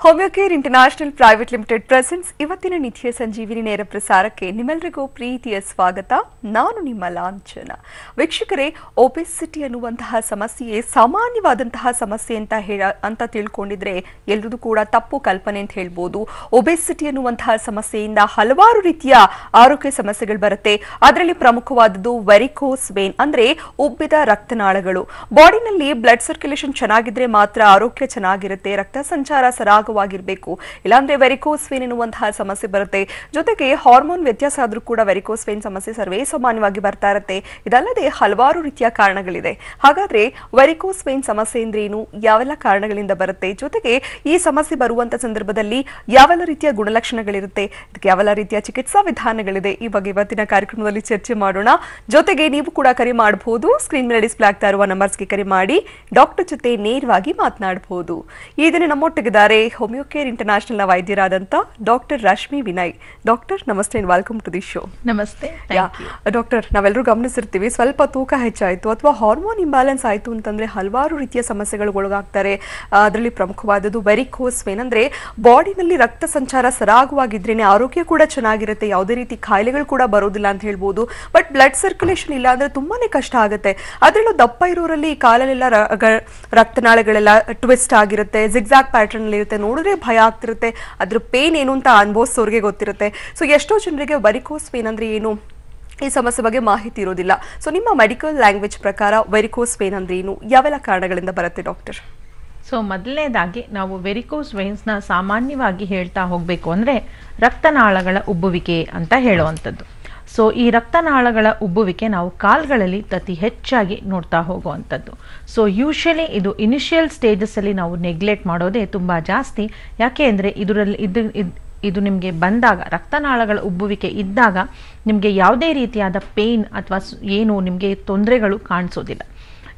Homeocare international private limited presents ಇವತ್ತಿನ ನಿತ್ಯ ಸಂಜೀವಿನಿ ನೇರ ಪ್ರಸಾರಕ್ಕೆ ನಿಮ್ಮೆಲ್ಲರಿಗೂ ಪ್ರೀತಿಯ ಸ್ವಾಗತ. ನಾನು ನಿಮ್ಮ ಲಾಂಛನ. ವೀಕ್ಷಕರೇ, ಒಬೆಸಿಟಿ ಅನ್ನುವಂತಹ ಸಮಸ್ಯೆ ಸಾಮಾನ್ಯವಾದಂತಹ ಸಮಸ್ಯೆ ಅಂತ ತಿಳ್ಕೊಂಡಿದ್ರೆ ಎಲ್ಲರೂ ಕೂಡ ತಪ್ಪು ಕಲ್ಪನೆ ಅಂತ ಹೇಳ್ಬೋದು. ಒಬೆಸಿಟಿ ಅನ್ನುವಂತಹ ಸಮಸ್ಯೆಯಿಂದ ಹಲವಾರು ರೀತಿಯ ಆರೋಗ್ಯ ಸಮಸ್ಯೆಗಳು ಬರುತ್ತೆ. ಅದರಲ್ಲಿ ಪ್ರಮುಖವಾದದ್ದು ವೆರಿಕೋಸ್ ವೇನ್, ಅಂದ್ರೆ ಉಬ್ಬಿದ ರಕ್ತನಾಳಗಳು. ಬಾಡಿನಲ್ಲಿ ಬ್ಲಡ್ ಸರ್ಕ್ಯುಲೇಷನ್ ಚೆನ್ನಾಗಿದ್ರೆ ಮಾತ್ರ ಆರೋಗ್ಯ ಚೆನ್ನಾಗಿರುತ್ತೆ, ರಕ್ತ ಸಂಚಾರ ಸರಾಗವಾಗಿರಬೇಕು. ಇಲ್ಲಾಂದ್ರೆ ವೆರಿಕೋಸ್ ವೇನ್ ಎನ್ನುವಂತಹ ಸಮಸ್ಯೆ ಬರುತ್ತೆ. ಜೊತೆಗೆ ಹಾರ್ಮೋನ್ ವ್ಯತ್ಯಾಸ ಆದ್ರೂ ಕೂಡ ವೆರಿಕೋಸ್ ವೇನ್ ಸಮಸ್ಯೆ ಸರ್ವೇ ಸಾಮಾನ್ಯವಾಗಿ ಬರ್ತಾ ಇರುತ್ತೆ. ಇದಲ್ಲದೆ ಹಲವಾರು ರೀತಿಯ ಕಾರಣಗಳಿದೆ. ಹಾಗಾದ್ರೆ ವೆರಿಕೋಸ್ ವೇನ್ ಸಮಸ್ಯೆ ಅಂದ್ರೆ ಏನು, ಯಾವೆಲ್ಲ ಕಾರಣಗಳಿಂದ ಬರುತ್ತೆ, ಜೊತೆಗೆ ಈ ಸಮಸ್ಯೆ ಬರುವಂತ ಸಂದರ್ಭದಲ್ಲಿ ಯಾವೆಲ್ಲ ರೀತಿಯ ಗುಣಲಕ್ಷಣಗಳಿರುತ್ತೆ, ಇದಕ್ಕೆ ಯಾವೆಲ್ಲ ರೀತಿಯ ಚಿಕಿತ್ಸಾ ವಿಧಾನಗಳಿದೆ, ಈ ಬಗ್ಗೆ ಇವತ್ತಿನ ಕಾರ್ಯಕ್ರಮದಲ್ಲಿ ಚರ್ಚೆ ಮಾಡೋಣ. ಜೊತೆಗೆ ನೀವು ಕೂಡ ಕರೆ ಮಾಡಬಹುದು. ಸ್ಕ್ರೀನ್ ಮೇಲೆ ಡಿಸ್ಪ್ಲೇ ಆಗ್ತಾ ಇರುವ ನಂಬರ್ಸ್ಗೆ ಕರೆ ಮಾಡಿ ಡಾಕ್ಟರ್ ಜೊತೆ ನೇರವಾಗಿ ಮಾತನಾಡಬಹುದು. ಈ ದಿನ ನಮ್ಮೊಟ್ಟಿಗಿದ್ದಾರೆ ಹೋಮಿಯೋಕೇರ್ ಇಂಟರ್ನ್ಯಾಷನಲ್ ನ ವೈದ್ಯರಾದಂತ ಡಾಕ್ಟರ್ ರಶ್ಮಿ ವಿನಯ್. ಡಾಕ್ಟರ್ ನಮಸ್ತೆ, ವೆಲ್ಕಮ್ ಟು ದಿ ಶೋ. ನಮಸ್ತೆ. ಡಾಕ್ಟರ್, ನಾವೆಲ್ಲರೂ ಗಮನಿಸಿರ್ತೀವಿ, ಸ್ವಲ್ಪ ತೂಕ ಹೆಚ್ಚಾಯ್ತು ಅಥವಾ ಹಾರ್ಮೋನ್ ಇಂಬ್ಯಾಲೆನ್ಸ್ ಆಯ್ತು ಅಂತಂದ್ರೆ ಹಲವಾರು ರೀತಿಯ ಸಮಸ್ಯೆಗಳು ಒಳಗಾಗ್ತಾರೆ. ಅದರಲ್ಲಿ ಪ್ರಮುಖವಾದದ್ದು ವೆರಿಕೋಸ್ ವೇನ್. ಅಂದ್ರೆ ಬಾಡಿನಲ್ಲಿ ರಕ್ತ ಸಂಚಾರ ಸರಾಗವಾಗಿದ್ರೇನೆ ಆರೋಗ್ಯ ಕೂಡ ಚೆನ್ನಾಗಿರುತ್ತೆ, ಯಾವುದೇ ರೀತಿ ಕಾಯಿಲೆಗಳು ಕೂಡ ಬರೋದಿಲ್ಲ ಅಂತ ಹೇಳ್ಬೋದು. ಬಟ್ ಬ್ಲಡ್ ಸರ್ಕ್ಯುಲೇಷನ್ ಇಲ್ಲ ಅಂದ್ರೆ ತುಂಬಾನೇ ಕಷ್ಟ ಆಗುತ್ತೆ. ಅದರಲ್ಲೂ ದಪ್ಪ ಇರೋರಲ್ಲಿ ಕಾಲಲ್ಲೆಲ್ಲ ರಕ್ತನಾಳಗಳೆಲ್ಲ ಟ್ವಿಸ್ಟ್ ಆಗಿರುತ್ತೆ, ಜಿಗ್ಜಾಗ್ ಪ್ಯಾಟರ್ನ್ ಅಲ್ಲಿ ಇರುತ್ತೆ, ನೋಡಿದ್ರೆ ಭಯ ಆಗ್ತಿರುತ್ತೆ. ಅದ್ರ ಪೇನ್ ಏನು ಅಂತ ಅನುಭವಿಸೋರಿಗೆ ಗೊತ್ತಿರುತ್ತೆ. ಸೊ ಎಷ್ಟೋ ಜನರಿಗೆ ವೆರಿಕೋಸ್ ವೇನ್ ಅಂದ್ರೆ ಏನು, ಈ ಸಮಸ್ಯೆ ಬಗ್ಗೆ ಮಾಹಿತಿ ಇರೋದಿಲ್ಲ. ಸೊ ನಿಮ್ಮ ಮೆಡಿಕಲ್ ಲ್ಯಾಂಗ್ವೇಜ್ ಪ್ರಕಾರ ವೆರಿಕೋಸ್ ವೇನ್ ಅಂದ್ರೆ ಏನು, ಯಾವೆಲ್ಲ ಕಾರಣಗಳಿಂದ ಬರುತ್ತೆ ಡಾಕ್ಟರ್? ಸೊ ಮೊದಲನೇದಾಗಿ ನಾವು ವೆರಿಕೋಸ್ ವೇನ್ಸ್ನ ಸಾಮಾನ್ಯವಾಗಿ ಹೇಳ್ತಾ ಹೋಗಬೇಕು ಅಂದರೆ ರಕ್ತನಾಳಗಳ ಉಬ್ಬುವಿಕೆ ಅಂತ ಹೇಳುವಂಥದ್ದು. ಸೊ ಈ ರಕ್ತನಾಳಗಳ ಉಬ್ಬುವಿಕೆ ನಾವು ಕಾಲ್ಗಳಲ್ಲಿ ಅತಿ ಹೆಚ್ಚಾಗಿ ನೋಡ್ತಾ ಹೋಗುವಂಥದ್ದು. ಸೊ ಯೂಶಲಿ ಇದು ಇನಿಷಿಯಲ್ ಸ್ಟೇಜಸ್ಸಲ್ಲಿ ನಾವು ನೆಗ್ಲೆಕ್ಟ್ ಮಾಡೋದೇ ತುಂಬ ಜಾಸ್ತಿ. ಯಾಕೆ ಅಂದರೆ ಇದು ನಿಮಗೆ ಬಂದಾಗ, ರಕ್ತನಾಳಗಳ ಉಬ್ಬುವಿಕೆ ಇದ್ದಾಗ ನಿಮಗೆ ಯಾವುದೇ ರೀತಿಯಾದ ಪೇಯ್ನ್ ಅಥವಾ ಏನು ನಿಮಗೆ ತೊಂದರೆಗಳು ಕಾಣಿಸೋದಿಲ್ಲ.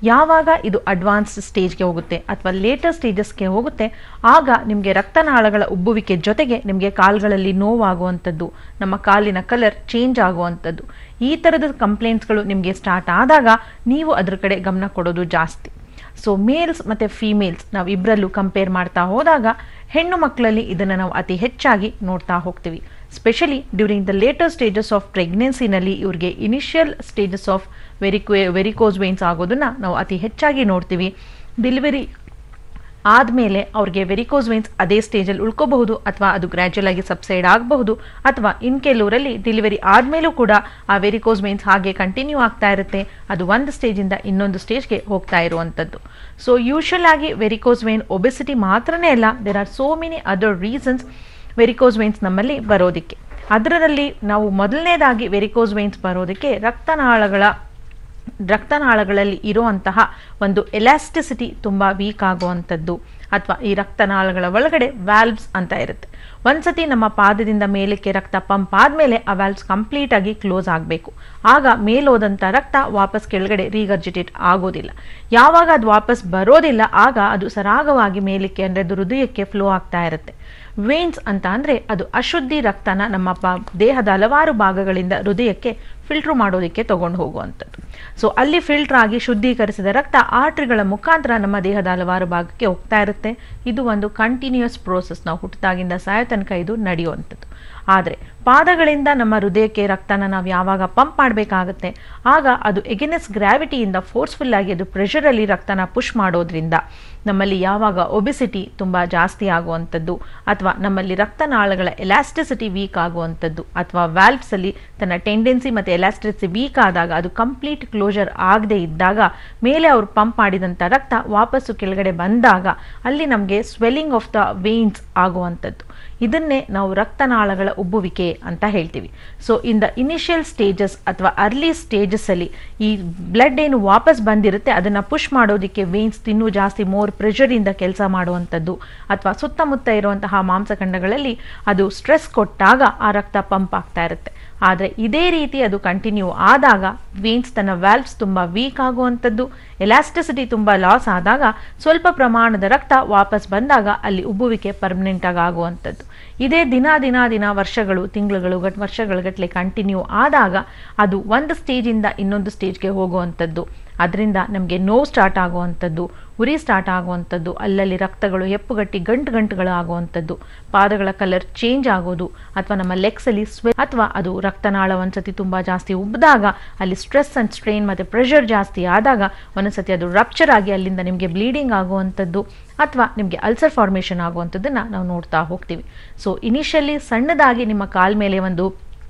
ಯಾವಾಗ ಇದು ಅಡ್ವಾನ್ಸ್ ಸ್ಟೇಜ್ಗೆ ಹೋಗುತ್ತೆ ಅಥವಾ ಲೇಟರ್ ಸ್ಟೇಜಸ್ಗೆ ಹೋಗುತ್ತೆ, ಆಗ ನಿಮಗೆ ರಕ್ತನಾಳಗಳ ಉಬ್ಬುವಿಕೆ ಜೊತೆಗೆ ನಿಮಗೆ ಕಾಲುಗಳಲ್ಲಿ ನೋವಾಗುವಂಥದ್ದು, ನಮ್ಮ ಕಾಲಿನ ಕಲರ್ ಚೇಂಜ್ ಆಗುವಂಥದ್ದು, ಈ ಥರದ ಕಂಪ್ಲೇಂಟ್ಸ್ಗಳು ನಿಮಗೆ ಸ್ಟಾರ್ಟ್ ಆದಾಗ ನೀವು ಅದ್ರ ಕಡೆ ಗಮನ ಕೊಡೋದು ಜಾಸ್ತಿ. ಸೊ ಮೇಲ್ಸ್ ಮತ್ತು ಫೀಮೇಲ್ಸ್ ನಾವು ಇಬ್ಬರಲ್ಲೂ ಕಂಪೇರ್ ಮಾಡ್ತಾ ಹೋದಾಗ ಹೆಣ್ಣು ಮಕ್ಕಳಲ್ಲಿ ಇದನ್ನು ನಾವು ಅತಿ ಹೆಚ್ಚಾಗಿ ನೋಡ್ತಾ ಹೋಗ್ತೀವಿ. Specially during the later stages of ಪ್ರೆಗ್ನೆನ್ಸಿನಲ್ಲಿ ಇವ್ರಿಗೆ initial stages of varicose veins ಆಗೋದನ್ನು ನಾವು ಅತಿ ಹೆಚ್ಚಾಗಿ ನೋಡ್ತೀವಿ. ಡೆಲಿವರಿ ಆದಮೇಲೆ ಅವ್ರಿಗೆ ವೆರಿಕೋಸ್ ವೇನ್ಸ್ ಅದೇ ಸ್ಟೇಜಲ್ಲಿ ಉಳ್ಕೋಬಹುದು ಅಥವಾ ಅದು ಗ್ರ್ಯಾಜುಯಲ್ ಆಗಿ ಸಬ್ಸೈಡ್ ಆಗಬಹುದು, ಅಥವಾ ಇನ್ ಕೆಲವರಲ್ಲಿ ಡೆಲಿವರಿ ಆದಮೇಲೂ ಕೂಡ ಆ ವೆರಿಕೋಸ್ ವೇನ್ಸ್ ಹಾಗೆ ಕಂಟಿನ್ಯೂ ಆಗ್ತಾ ಇರುತ್ತೆ, ಅದು ಒಂದು ಸ್ಟೇಜಿಂದ ಇನ್ನೊಂದು ಸ್ಟೇಜ್ಗೆ ಹೋಗ್ತಾ ಇರುವಂಥದ್ದು. ಸೊ ಯೂಶುವಲ್ ಆಗಿ ವೆರಿಕೋಸ್ ವೇನ್ ಒಬೆಸಿಟಿ ಮಾತ್ರನೇ ಅಲ್ಲ, there are so many other reasons varicose veins ನಮ್ಮಲ್ಲಿ ಬರೋದಕ್ಕೆ. ಅದರಲ್ಲಿ ನಾವು ಮೊದಲನೇದಾಗಿ ವೆರಿಕೋಸ್ ವೇನ್ಸ್ ಬರೋದಕ್ಕೆ ರಕ್ತನಾಳಗಳಲ್ಲಿ ಇರುವಂತಹ ಒಂದು ಎಲಾಸ್ಟಿಸಿಟಿ ತುಂಬ ವೀಕ್ ಆಗುವಂಥದ್ದು, ಅಥವಾ ಈ ರಕ್ತನಾಳಗಳ ಒಳಗಡೆ ವ್ಯಾಲ್ವ್ಸ್ ಅಂತ ಇರುತ್ತೆ. ಒಂದ್ಸತಿ ನಮ್ಮ ಪಾದದಿಂದ ಮೇಲಕ್ಕೆ ರಕ್ತ ಪಂಪ್ ಆದಮೇಲೆ ಆ ವ್ಯಾಲ್ವ್ಸ್ ಕಂಪ್ಲೀಟ್ ಆಗಿ ಕ್ಲೋಸ್ ಆಗಬೇಕು. ಆಗ ಮೇಲೋದಂಥ ರಕ್ತ ವಾಪಸ್ ಕೆಳಗಡೆ ರೀಗರ್ಜಿಟೇಟ್ ಆಗೋದಿಲ್ಲ. ಯಾವಾಗ ಅದು ವಾಪಸ್ ಬರೋದಿಲ್ಲ, ಆಗ ಅದು ಸರಾಗವಾಗಿ ಮೇಲಕ್ಕೆ ಅಂದರೆ ಅದು ಹೃದಯಕ್ಕೆ ಫ್ಲೋ ಆಗ್ತಾ ಇರುತ್ತೆ. ವೇನ್ಸ್ ಅಂತ ಅಂದರೆ ಅದು ಅಶುದ್ಧಿ ರಕ್ತನ ನಮ್ಮ ದೇಹದ ಹಲವಾರು ಭಾಗಗಳಿಂದ ಹೃದಯಕ್ಕೆ ಫಿಲ್ಟ್ರ್ ಮಾಡೋದಕ್ಕೆ ತಗೊಂಡು ಹೋಗುವಂಥದ್ದು. ಸೊ ಅಲ್ಲಿ ಫಿಲ್ಟರ್ ಆಗಿ ಶುದ್ಧೀಕರಿಸಿದ ರಕ್ತ ಆರ್ಟ್ರಿಗಳ ಮುಖಾಂತರ ನಮ್ಮ ದೇಹದ ಹಲವಾರು ಭಾಗಕ್ಕೆ ಹೋಗ್ತಾ ಇರುತ್ತೆ. ಇದು ಒಂದು ಕಂಟಿನ್ಯೂಯಸ್ ಪ್ರೋಸೆಸ್, ನಾವು ಹುಟ್ಟಿದಾಗಿಂದ ಸಾಯೋ ತನಕ ಇದು ನಡೆಯುವಂಥದ್ದು. ಆದರೆ ಪಾದಗಳಿಂದ ನಮ್ಮ ಹೃದಯಕ್ಕೆ ರಕ್ತನ ನಾವು ಯಾವಾಗ ಪಂಪ್ ಮಾಡಬೇಕಾಗುತ್ತೆ, ಆಗ ಅದು ಎಗೇನೆಸ್ಟ್ ಗ್ರಾವಿಟಿಯಿಂದ ಫೋರ್ಸ್ಫುಲ್ ಆಗಿ ಅದು ಪ್ರೆಷರಲ್ಲಿ ರಕ್ತನ ಪುಷ್ ಮಾಡೋದ್ರಿಂದ ನಮ್ಮಲ್ಲಿ ಯಾವಾಗ ಒಬೆಸಿಟಿ ತುಂಬ ಜಾಸ್ತಿ ಆಗುವಂಥದ್ದು, ಅಥವಾ ನಮ್ಮಲ್ಲಿ ರಕ್ತನಾಳಗಳ ಎಲಾಸ್ಟಿಸಿಟಿ ವೀಕ್ ಆಗುವಂಥದ್ದು, ಅಥವಾ ವ್ಯಾಲ್ವ್ಸಲ್ಲಿ ತನ್ನ ಟೆಂಡೆನ್ಸಿ ಮತ್ತು ಎಲಾಸ್ಟಿಸಿಟಿ ವೀಕ್ ಆದಾಗ ಅದು ಕಂಪ್ಲೀಟ್ ಕ್ಲೋಜರ್ ಆಗದೆ ಇದ್ದಾಗ ಮೇಲೆ ಅವರು ಪಂಪ್ ಮಾಡಿದಂಥ ರಕ್ತ ವಾಪಸ್ಸು ಕೆಳಗಡೆ ಬಂದಾಗ ಅಲ್ಲಿ ನಮಗೆ ಸ್ವೆಲ್ಲಿಂಗ್ ಆಫ್ ದ ವೇನ್ಸ್ ಆಗುವಂಥದ್ದು. ಇದನ್ನೇ ನಾವು ರಕ್ತನಾಳಗಳ ಉಬ್ಬುವಿಕೆ ಅಂತ ಹೇಳ್ತೀವಿ. So in the initial stages ಅಥವಾ ಅರ್ಲಿ ಸ್ಟೇಜಸ್ಸಲ್ಲಿ ಈ ಬ್ಲಡ್ ಏನು ವಾಪಸ್ ಬಂದಿರುತ್ತೆ ಅದನ್ನು ಪುಷ್ ಮಾಡೋದಕ್ಕೆ ವೇನ್ಸ್ ಇನ್ನೂ ಜಾಸ್ತಿ ಮೋರ್ ಪ್ರೆಷರಿಂದ ಕೆಲಸ ಮಾಡುವಂಥದ್ದು, ಅಥವಾ ಸುತ್ತಮುತ್ತ ಇರುವಂತಹ ಮಾಂಸಖಂಡಗಳಲ್ಲಿ ಅದು ಸ್ಟ್ರೆಸ್ ಕೊಟ್ಟಾಗ ಆ ರಕ್ತ ಪಂಪ್ ಆಗ್ತಾ ಇರುತ್ತೆ. ಆದರೆ ಇದೇ ರೀತಿ ಅದು ಕಂಟಿನ್ಯೂ ಆದಾಗ ವೇನ್ಸ್ ತನ್ನ ವ್ಯಾಲ್ವ್ಸ್ ತುಂಬ ವೀಕ್ ಆಗುವಂಥದ್ದು, ಎಲಾಸ್ಟಿಸಿಟಿ ತುಂಬ ಲಾಸ್ ಆದಾಗ ಸ್ವಲ್ಪ ಪ್ರಮಾಣದ ರಕ್ತ ವಾಪಸ್ ಬಂದಾಗ ಅಲ್ಲಿ ಉಬ್ಬುವಿಕೆ ಪರ್ಮನೆಂಟ್ ಆಗಿ ಆಗುವಂಥದ್ದು. ಇದೇ ದಿನ ವರ್ಷಗಳು ವರ್ಷಗಳ ಗಟ್ಟಲೆ ಕಂಟಿನ್ಯೂ ಆದಾಗ ಅದು ಒಂದು ಸ್ಟೇಜಿಂದ ಇನ್ನೊಂದು ಸ್ಟೇಜ್ಗೆ ಹೋಗುವಂಥದ್ದು, ಅದರಿಂದ ನಮಗೆ ನೋವು ಸ್ಟಾರ್ಟ್ ಆಗುವಂಥದ್ದು, ಉರಿ ಸ್ಟಾರ್ಟ್ ಆಗುವಂಥದ್ದು, ಅಲ್ಲಲ್ಲಿ ರಕ್ತಗಳು ಹೆಪ್ಪುಗಟ್ಟಿ ಗಂಟುಗಳು ಆಗುವಂಥದ್ದು, ಪಾದಗಳ ಕಲರ್ ಚೇಂಜ್ ಆಗೋದು, ಅಥವಾ ನಮ್ಮ ಲೆಗ್ಸಲ್ಲಿ ಅಥವಾ ಅದು ರಕ್ತನಾಳ ಒಂದ್ಸತಿ ತುಂಬ ಜಾಸ್ತಿ ಉಬ್ಬಿದಾಗ ಅಲ್ಲಿ ಸ್ಟ್ರೆಸ್ ಅಂಡ್ ಸ್ಟ್ರೈನ್ ಮತ್ತು ಪ್ರೆಷರ್ ಜಾಸ್ತಿ ಆದಾಗ ಒಂದೊಂದ್ಸತಿ ಅದು ರಪ್ಚರ್ ಆಗಿ ಅಲ್ಲಿಂದ ನಿಮಗೆ ಬ್ಲೀಡಿಂಗ್ ಆಗುವಂಥದ್ದು ಅಥವಾ ನಿಮಗೆ ಅಲ್ಸರ್ ಫಾರ್ಮೇಷನ್ ಆಗುವಂಥದ್ದನ್ನು ನಾವು ನೋಡ್ತಾ ಹೋಗ್ತೀವಿ. ಸೊ ಇನಿಷಿಯಲಿ ಸಣ್ಣದಾಗಿ ನಿಮ್ಮ ಕಾಲ ಮೇಲೆ ಒಂದು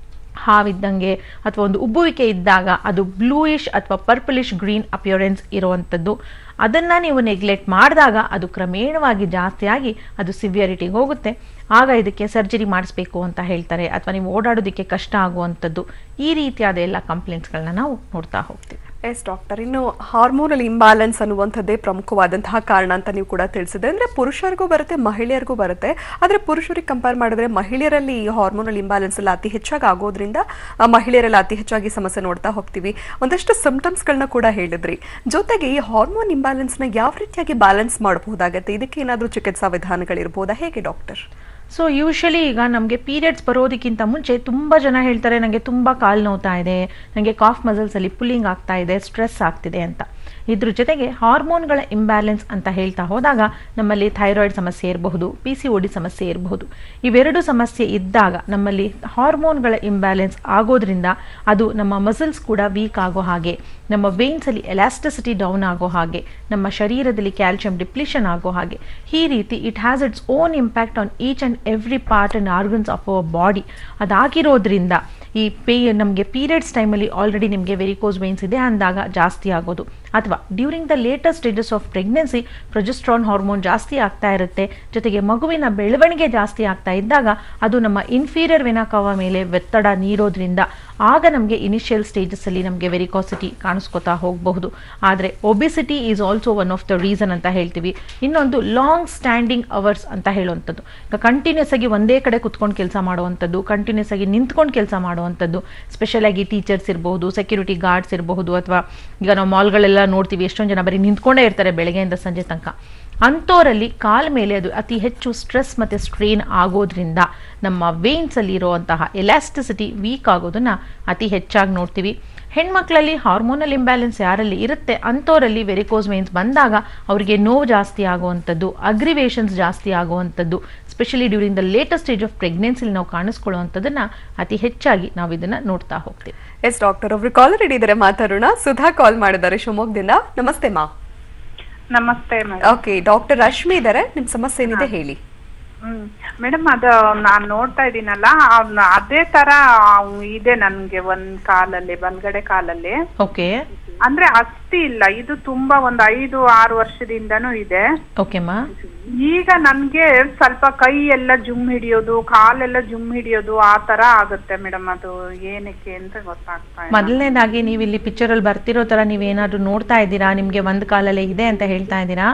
ಹಾವಿದ್ದಂಗೆ ಅಥವಾ ಒಂದು ಉಬ್ಬುವಿಕೆ ಇದ್ದಾಗ ಅದು ಬ್ಲೂಯಿಶ್ ಅಥವಾ ಪರ್ಪಲಿಶ್ ಗ್ರೀನ್ ಅಪಿಯರೆನ್ಸ್ ಇರುವಂಥದ್ದು. ಅದನ್ನು ನೀವು ನೆಗ್ಲೆಕ್ಟ್ ಮಾಡಿದಾಗ ಅದು ಕ್ರಮೇಣವಾಗಿ ಜಾಸ್ತಿ ಆಗಿ ಅದು ಸಿವಿಯರಿಟಿಗೆ ಹೋಗುತ್ತೆ. ಆಗ ಇದಕ್ಕೆ ಸರ್ಜರಿ ಮಾಡಿಸ್ಬೇಕು ಅಂತ ಹೇಳ್ತಾರೆ, ಅಥವಾ ನೀವು ಓಡಾಡೋದಕ್ಕೆ ಕಷ್ಟ ಆಗುವಂಥದ್ದು. ಈ ರೀತಿಯಾದ ಎಲ್ಲ ಕಂಪ್ಲೇಂಟ್ಸ್ಗಳನ್ನ ನಾವು ನೋಡ್ತಾ ಹೋಗ್ತೀವಿ. ಎಸ್ ಡಾಕ್ಟರ್, ಇನ್ನು ಹಾರ್ಮೋನಲ್ ಇಂಬ್ಯಾಲೆನ್ಸ್ ಅನ್ನುವಂಥದ್ದೇ ಪ್ರಮುಖವಾದಂತಹ ಕಾರಣ ಅಂತ ನೀವು ಕೂಡ ತಿಳಿಸಿದೆ. ಅಂದರೆ ಪುರುಷರಿಗೂ ಬರುತ್ತೆ, ಮಹಿಳೆಯರಿಗೂ ಬರುತ್ತೆ. ಆದರೆ ಪುರುಷರಿಗೆ ಕಂಪೇರ್ ಮಾಡಿದ್ರೆ ಮಹಿಳೆಯರಲ್ಲಿ ಈ ಹಾರ್ಮೋನಲ್ ಇಂಬ್ಯಾಲೆನ್ಸ್ ಎಲ್ಲ ಅತಿ ಹೆಚ್ಚಾಗಿ ಆಗೋದ್ರಿಂದ ಮಹಿಳೆಯರೆಲ್ಲ ಅತಿ ಹೆಚ್ಚಾಗಿ ಸಮಸ್ಯೆ ನೋಡ್ತಾ ಹೋಗ್ತೀವಿ. ಒಂದಷ್ಟು ಸಿಂಪ್ಟಮ್ಸ್ಗಳನ್ನ ಕೂಡ ಹೇಳಿದ್ರಿ. ಜೊತೆಗೆ ಈ ಹಾರ್ಮೋನ್ ಇಂಬ್ಯಾಲೆನ್ಸ್ನ ಯಾವ ರೀತಿಯಾಗಿ ಬ್ಯಾಲೆನ್ಸ್ ಮಾಡಬಹುದಾಗತ್ತೆ? ಇದಕ್ಕೆ ಏನಾದರೂ ಚಿಕಿತ್ಸಾ ವಿಧಾನಗಳಿರ್ಬೋದಾ? ಹೇಗೆ ಡಾಕ್ಟರ್? ಸೊ ಯೂಶಲಿ ಈಗ ನಮಗೆ ಪೀರಿಯಡ್ಸ್ ಬರೋದಕ್ಕಿಂತ ಮುಂಚೆ ತುಂಬ ಜನ ಹೇಳ್ತಾರೆ ನನಗೆ ತುಂಬ ಕಾಲು ನೋವ್ತಾ ಇದೆ, ನನಗೆ ಕಾಫ್ ಮಸಲ್ಸಲ್ಲಿ ಪುಲ್ಲಿಂಗ್ ಆಗ್ತಾ ಇದೆ, ಸ್ಟ್ರೆಸ್ ಆಗ್ತಿದೆ ಅಂತ. ಇದ್ರ ಜೊತೆಗೆ ಹಾರ್ಮೋನ್ಗಳ ಇಂಬ್ಯಾಲೆನ್ಸ್ ಅಂತ ಹೇಳ್ತಾ ಹೋದಾಗ ನಮ್ಮಲ್ಲಿ ಥೈರಾಯ್ಡ್ ಸಮಸ್ಯೆ ಇರಬಹುದು, PCOD ಸಮಸ್ಯೆ ಇರಬಹುದು. ಇವೆರಡು ಸಮಸ್ಯೆ ಇದ್ದಾಗ ನಮ್ಮಲ್ಲಿ ಹಾರ್ಮೋನ್ಗಳ ಇಂಬ್ಯಾಲೆನ್ಸ್ ಆಗೋದ್ರಿಂದ ಅದು ನಮ್ಮ ಮಸಲ್ಸ್ ಕೂಡ ವೀಕ್ ಆಗೋ ಹಾಗೆ, ನಮ್ಮ ವೇನ್ಸಲ್ಲಿ ಎಲಾಸ್ಟಿಸಿಟಿ ಡೌನ್ ಆಗೋ ಹಾಗೆ, ನಮ್ಮ ಶರೀರದಲ್ಲಿ ಕ್ಯಾಲ್ಸಿಯಂ ಡಿಪ್ಲಿಷನ್ ಆಗೋ ಹಾಗೆ, ಈ ರೀತಿ it has its own impact on each and every part and organs of our body. ಅದಾಗಿರೋದ್ರಿಂದ ಈ ನಮಗೆ ಪೀರಿಯಡ್ಸ್ ಟೈಮಲ್ಲಿ ಆಲ್ರೆಡಿ ನಿಮಗೆ ವೆರಿಕೋಸ್ ವೇನ್ಸ್ ಇದೆ ಅಂದಾಗ ಜಾಸ್ತಿ ಆಗೋದು, ಅಥವಾ during the later stages of pregnancy progesterone hormone ಜಾಸ್ತಿ ಆಗ್ತಾ ಇರುತ್ತೆ, ಜೊತೆಗೆ ಮಗುವಿನ ಬೆಳವಣಿಗೆ ಜಾಸ್ತಿ ಆಗ್ತಾ ಇದ್ದಾಗ ಅದು ನಮ್ಮ ಇನ್ಫೀರಿಯರ್ ವೆನಾಕವ ಮೇಲೆ ಒತ್ತಡ ನೀಡೋದ್ರಿಂದ ಆಗ ನಮಗೆ ಇನಿಷಿಯಲ್ ಸ್ಟೇಜಸ್ಸಲ್ಲಿ ನಮಗೆ ವೆರಿಕಾಸಿಟಿ ಕಾಣಿಸ್ಕೊತಾ ಹೋಗಬಹುದು. ಆದರೆ obesity is also one of the reason ಅಂತ ಹೇಳ್ತೀವಿ. ಇನ್ನೊಂದು ಲಾಂಗ್ ಸ್ಟ್ಯಾಂಡಿಂಗ್ ಅವರ್ಸ್ ಅಂತ ಹೇಳುವಂಥದ್ದು. ಈಗ ಕಂಟಿನ್ಯೂಸ್ ಆಗಿ ಒಂದೇ ಕಡೆ ಕುತ್ಕೊಂಡು ಕೆಲಸ ಮಾಡುವಂಥದ್ದು, ಕಂಟಿನ್ಯೂಸ್ ಆಗಿ ನಿಂತ್ಕೊಂಡು ಕೆಲಸ ಮಾಡುವಂಥದ್ದು, ಸ್ಪೆಷಲ್ ಆಗಿ ಟೀಚರ್ಸ್ ಇರಬಹುದು, ಸೆಕ್ಯೂರಿಟಿ ಗಾರ್ಡ್ಸ್ ಇರಬಹುದು, ಅಥವಾ ಈಗ ನಾವು ಮಾಲ್ಗಳೆಲ್ಲ ನೋಡ್ತೀವಿ ಎಷ್ಟೊಂದು ಜನ ಬರೀ ನಿಂತ್ಕೊಂಡೇ ಇರ್ತಾರೆ ಬೆಳಗ್ಗೆಯಿಂದ ಸಂಜೆ ತನಕ. ಅಂಥವರಲ್ಲಿ ಕಾಲ ಮೇಲೆ ಅದು ಅತಿ ಹೆಚ್ಚು ಸ್ಟ್ರೆಸ್ ಮತ್ತು ಸ್ಟ್ರೇನ್ ಆಗೋದ್ರಿಂದ ನಮ್ಮ ವೇನ್ಸಲ್ಲಿ ಇರುವಂತಹ ಎಲಾಸ್ಟಿಸಿಟಿ ವೀಕ್ ಆಗೋದನ್ನು ಅತಿ ಹೆಚ್ಚಾಗಿ ನೋಡ್ತೀವಿ. ಹೆಣ್ಮಕ್ಳಲ್ಲಿ ಹಾರ್ಮೋನಲ್ ಇಂಬ್ಯಾಲೆನ್ಸ್ ಯಾರಲ್ಲಿ ಇರುತ್ತೆ ಅಂಥವರಲ್ಲಿ ವೆರಿಕೋಸ್ ವೇನ್ಸ್ ಬಂದಾಗ ಅವರಿಗೆ ನೋವು ಜಾಸ್ತಿ ಆಗುವಂಥದ್ದು, ಅಗ್ರಿವೇಷನ್ಸ್ ಜಾಸ್ತಿ ಆಗುವಂಥದ್ದು, specially during the latest stage of ಪ್ರೆಗ್ನೆನ್ಸಿಲಿ ನಾವು ಕಾಣಿಸ್ಕೊಳ್ಳುವಂಥದ್ದನ್ನು ಅತಿ ಹೆಚ್ಚಾಗಿ ನಾವು ಇದನ್ನು ನೋಡ್ತಾ ಹೋಗ್ತೀವಿ. ಎಸ್ ಡಾಕ್ಟರ್, ಒಬ್ರು ಕಾಲರ್ ಇದ್ದಾರೆ, ಮಾತಾಡೋಣ. ಸುಧಾ ಕಾಲ್ ಮಾಡಿದ್ದಾರೆ ಶಿವಮೊಗ್ಗದಿಂದ. ನಮಸ್ತೆ ಮಾ. ನಮಸ್ತೆ ಓಕೆ, ಡಾಕ್ಟರ್ ರಶ್ಮಿ ಇದ್ದಾರೆ, ನಿಮ್ ಸಮಸ್ಯೆ ಏನಿದೆ ಹೇಳಿ. ಮೇಡಮ್, ಅದು ನಾನ್ ನೋಡ್ತಾ ಇದೀನಲ್ಲ ಅದೇ ತರ ಇದೆ ನನ್ಗೆ ಒಂದ್ ಕಾಲಲ್ಲಿ, ಬಲ್ಗಡೆ ಕಾಲಲ್ಲಿ. ಓಕೆ. ಅಂದ್ರೆ ಅಷ್ಟೇ ಇಲ್ಲ, ಇದು ತುಂಬಾ ಒಂದ್ 5-6 ವರ್ಷದಿಂದನೂ ಇದೆ. ಓಕೆಮಾ. ಈಗ ನನ್ಗೆ ಸ್ವಲ್ಪ ಕೈ ಎಲ್ಲ ಜುಮ್ ಹಿಡಿಯೋದು, ಕಾಲೆಲ್ಲ ಜುಮ್ ಹಿಡಿಯೋದು ಆ ತರ ಆಗುತ್ತೆ ಮೇಡಮ್. ಅದು ಏನಕ್ಕೆ ಅಂತ ಗೊತ್ತಾಗ್ತಾ ಇಲ್ಲ. ಮೊದಲನೇದಾಗಿ ನೀವು ಇಲ್ಲಿ ಪಿಕ್ಚರ್ ಅಲ್ಲಿ ಬರ್ತಿರೋ ತರ ನೀವೇನಾದ್ರೂ ನೋಡ್ತಾ ಇದ್ದೀರಾ, ನಿಮ್ಗೆ ಒಂದ್ ಕಾಲಲ್ಲೇ ಇದೆ ಅಂತ ಹೇಳ್ತಾ ಇದ್ದೀರಾ,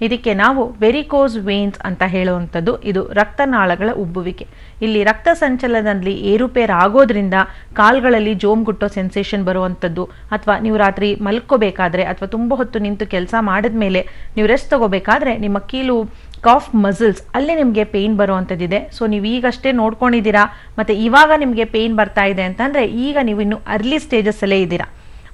ಇದಕ್ಕೆ ನಾವು ವೆರಿಕೋಸ್ ವೇನ್ಸ್ ಅಂತ ಹೇಳುವಂಥದ್ದು. ಇದು ರಕ್ತನಾಳಗಳ ಉಬ್ಬುವಿಕೆ. ಇಲ್ಲಿ ರಕ್ತ ಸಂಚಲನದಲ್ಲಿ ಏರುಪೇರು ಆಗೋದ್ರಿಂದ ಕಾಲ್ಗಳಲ್ಲಿ ಜೋಮ್ಗುಟ್ಟೋ ಸೆನ್ಸೇಷನ್ ಬರುವಂಥದ್ದು, ಅಥವಾ ನೀವು ರಾತ್ರಿ ಮಲ್ಕೋಬೇಕಾದ್ರೆ ಅಥವಾ ತುಂಬ ಹೊತ್ತು ನಿಂತು ಕೆಲಸ ಮಾಡಿದ್ಮೇಲೆ ನೀವು ರೆಸ್ಟ್ ತಗೋಬೇಕಾದ್ರೆ ನಿಮ್ಮ ಕೀಲು ಕಾಫ್ ಮಸಲ್ಸ್ ಅಲ್ಲಿ ನಿಮಗೆ ಪೇಯ್ನ್ ಬರುವಂಥದ್ದಿದೆ. ಸೊ ನೀವು ಈಗಷ್ಟೇ ನೋಡ್ಕೊಂಡಿದ್ದೀರಾ ಮತ್ತು ಇವಾಗ ನಿಮಗೆ ಪೇಯ್ನ್ ಬರ್ತಾ ಇದೆ ಅಂತಂದರೆ ಈಗ ನೀವು ಇನ್ನು ಅರ್ಲಿ ಸ್ಟೇಜಸ್ಸಲ್ಲೇ ಇದ್ದೀರಾ.